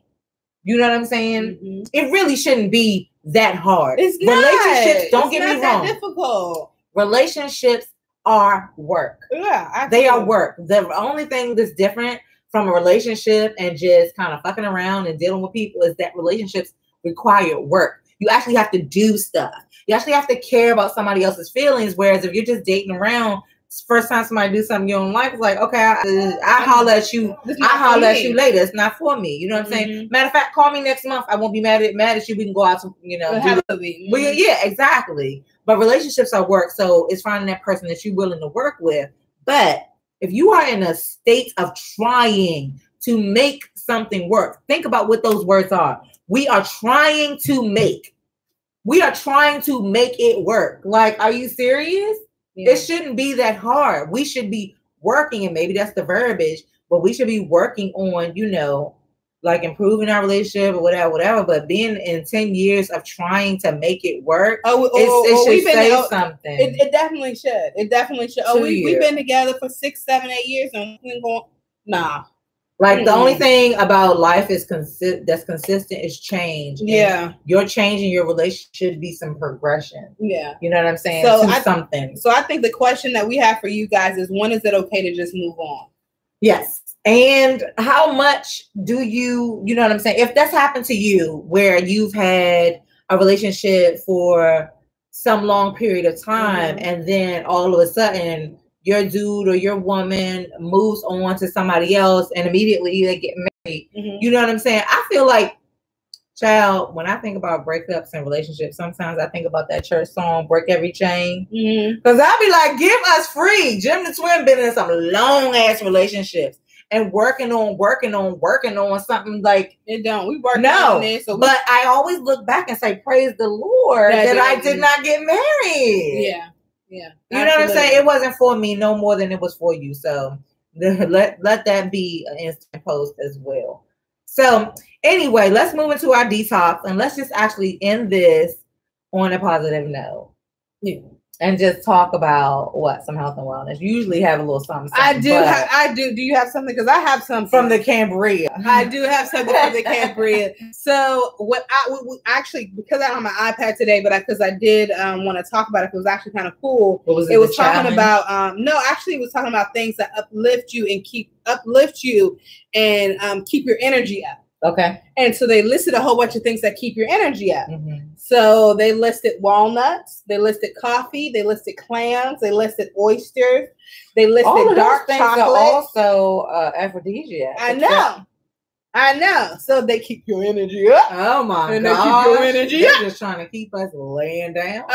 You know what I'm saying? It really shouldn't be that hard. It's not. Relationships, don't get me wrong. It's difficult. Relationships are work. Yeah, they are work. The only thing that's different from a relationship and just kind of fucking around and dealing with people is that relationships require work. You actually have to do stuff. You actually have to care about somebody else's feelings. Whereas if you're just dating around, first time somebody do something you don't like, it's like, okay, I holler at you. I holler at you later. It's not for me. You know what I'm saying? Matter of fact, call me next month. I won't be mad at you. We can go out to, you know. Yeah, exactly. But relationships are work. So it's finding that person that you're willing to work with. But if you are in a state of trying to make something work, think about what those words are. We are trying to make. We are trying to make it work. Like, are you serious? It shouldn't be that hard. We should be working, and maybe that's the verbiage, but we should be working on, you know, like improving our relationship or whatever. But being in 10 years of trying to make it work, it should say something. It definitely should. It definitely should. Oh, we've been together for 6, 7, 8 years, and we're going, nah. Like, the only thing about life is that's consistent is change. And your change in your relationship should be some progression. You know what I'm saying? So I think the question that we have for you guys is, when is it okay to just move on? Yes. And how much do you know what I'm saying? If that's happened to you, where you've had a relationship for some long period of time, and then all of a sudden your dude or your woman moves on to somebody else and immediately they get married. You know what I'm saying? I feel like, child, when I think about breakups and relationships, sometimes I think about that church song, Break Every Chain. Because I'll be like, give us free. GemDTwin been in some long ass relationships and working on something like it don't. We working on this. So but I always look back and say, praise the Lord that I did not get married. Yeah. You know what I'm saying? It wasn't for me no more than it was for you. So let that be an instant post as well. So anyway, let's move into our detox, and let's just actually end this on a positive note. And just talk about some health and wellness. You usually have a little something. I do. Do you have something? Because I have something from the Cambria. I do have something from the Cambria. So what actually, because I don't have my iPad today, but because I did want to talk about it, it was actually kind of cool. What was it? It was talking about it was talking about things that uplift you and keep your energy up. Okay. And so they listed a whole bunch of things that keep your energy up. So they listed walnuts, they listed coffee, they listed clams, they listed oysters, they listed dark chocolate. Are also aphrodisiacs. I know. So they keep your energy up. Oh my God. They keep your energy up. They're just trying to keep us laying down.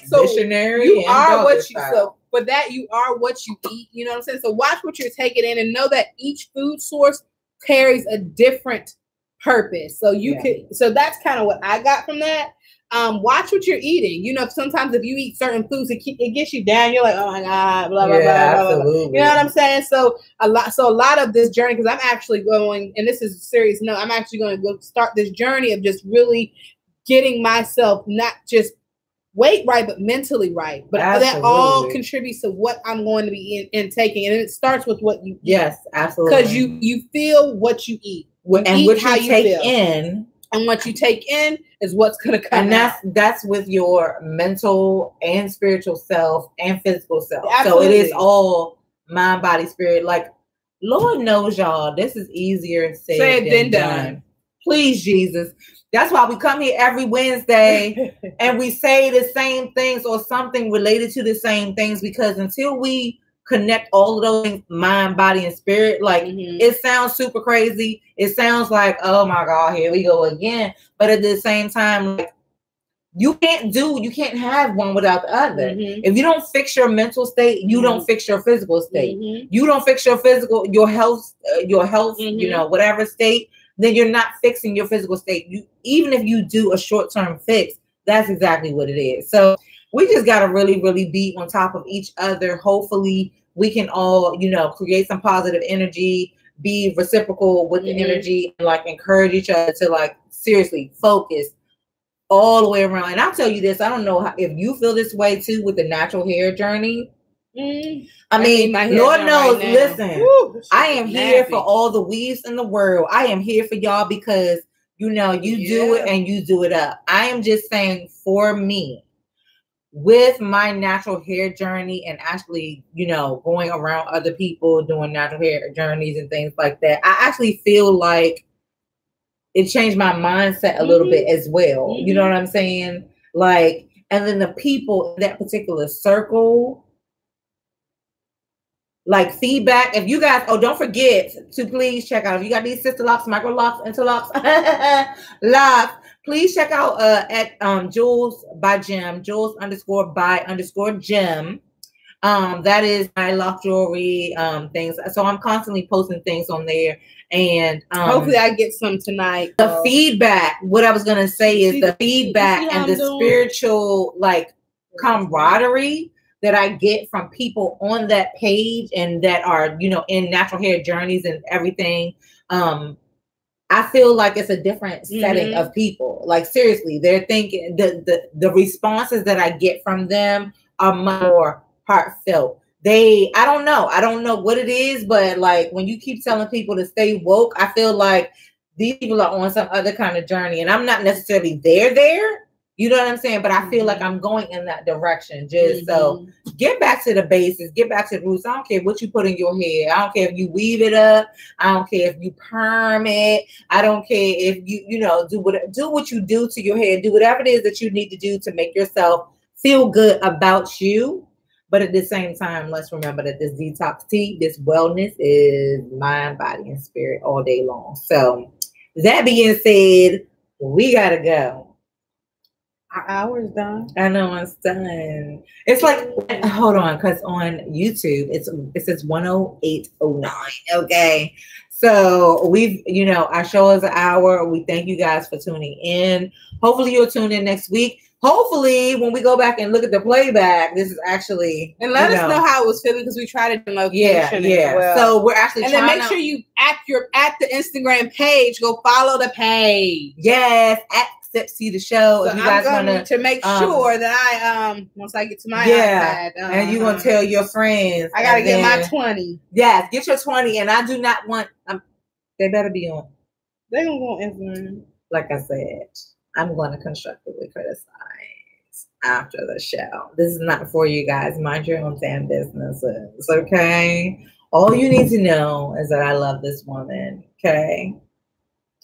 So missionary. You are what you so for that you are what you eat. You know what I'm saying? So watch what you're taking in and know that each food source carries a different purpose. So so that's kind of what I got from that. Watch what you're eating. You know, sometimes if you eat certain foods, it gets you down. You're like, oh my God, blah, blah, blah, blah, blah. You know what I'm saying? So a lot of this journey, because I'm actually going, and this is a serious note, I'm actually going to go start this journey of just really getting myself not just weight right, but mentally right. But that all contributes to what I'm going to be intaking. And it starts with what you eat. Yes, absolutely. Because you feel what you eat. And what you take in. And what you take in is what's going to come out. And that's with your mental and spiritual self and physical self. Absolutely. So it is all mind, body, spirit. Like, Lord knows, y'all, this is easier said than done. Please, Jesus. That's why we come here every Wednesday and we say the same things or something related to the same things, because until we connect all of those things, mind, body, and spirit, like it sounds super crazy. It sounds like, oh my God, here we go again. But at the same time, like, you can't have one without the other. If you don't fix your mental state, you don't fix your physical state. You don't fix your health, you know, whatever state, then you're not fixing your physical state. Even if you do a short-term fix, that's exactly what it is. So we just got to really, really be on top of each other. Hopefully we can all, you know, create some positive energy, be reciprocal with the energy, and like encourage each other to like seriously focus all the way around. And I'll tell you this, I don't know if you feel this way too with the natural hair journey. I mean, Lord knows, right, listen, woo, I am here for all the weaves in the world. I am here for y'all because, you know, you do it and you do it up. I am just saying, for me, with my natural hair journey and actually, you know, going around other people doing natural hair journeys and things like that, I actually feel like it changed my mindset a little bit as well. You know what I'm saying? Like, and then the people in that particular circle, like feedback. If you guys, don't forget to please check out, if you got these sister locks, micro locks, interlocks, locks, please check out at Jules by Gem, Jules _by _Gem. That is my lock jewelry things. So I'm constantly posting things on there, and hopefully I get some tonight. The feedback, what I was gonna say is the feedback and the spiritual like camaraderie that I get from people on that page and that are, you know, in natural hair journeys and everything. I feel like it's a different setting of people. Like, seriously, they're thinking the responses that I get from them are more heartfelt. I don't know what it is, but like when you keep telling people to stay woke, I feel like these people are on some other kind of journey, and I'm not necessarily there. You know what I'm saying? But I feel like I'm going in that direction. Just so get back to the basics, get back to the roots. I don't care what you put in your hair. I don't care if you weave it up. I don't care if you perm it. I don't care if you know, do what you do to your hair. Do whatever it is that you need to do to make yourself feel good about you. But at the same time, let's remember that this detox tea, this wellness is mind, body, and spirit all day long. So that being said, we gotta go. Our hour's done. I know it's done. It's like, hold on, because on YouTube it says 108:09. Okay, so we've, you know, our show is an hour. We thank you guys for tuning in. Hopefully you'll tune in next week. Hopefully when we go back and look at the playback, this is actually, and let us know how it was feeling, because we tried it in location. Yeah. So we're actually, and then make sure you at the Instagram page, go follow the page. Yes, at SipsTea the Show. So if you guys want to make sure that I once I get to my iPad, and you're gonna tell your friends. I gotta get my 20. Yes, get your 20, and I do not want. They better be on. They're gonna go on Instagram. Like I said, I'm going to constructively criticize after the show. This is not for you guys. Mind your own damn businesses, okay? All you need to know is that I love this woman, okay?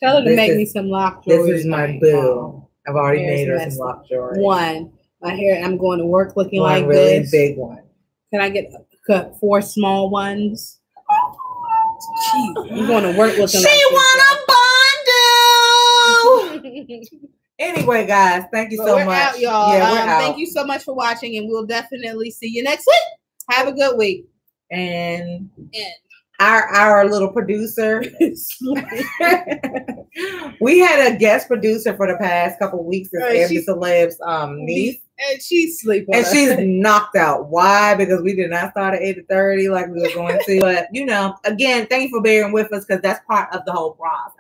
Tell her to make me some lock jewelry. This is my boo. I've already made her some lock jewelry. My hair, I'm going to work looking like really this. Big one. Can I get 4 small ones? Jeez, I'm going to work looking like this. She want a bundle! Anyway, guys, thank you so much. Out, y'all. Yeah, we're out. Thank you so much for watching, and we'll definitely see you next week. Have a good week. And our little producer. We had a guest producer for the past couple of weeks. It's Eb Deceleb's niece. And she's sleeping. And she's knocked out. Why? Because we did not start at 8:30 like we were going to. But, you know, again, thank you for bearing with us because that's part of the whole process.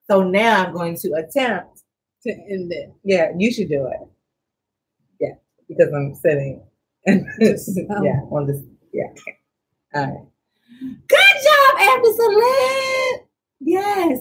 So now I'm going to attempt to end it. Yeah, you should do it. Yeah, because I'm sitting. Yeah, on this. Yeah. All right. Good job, Eb Deceleb. Yes.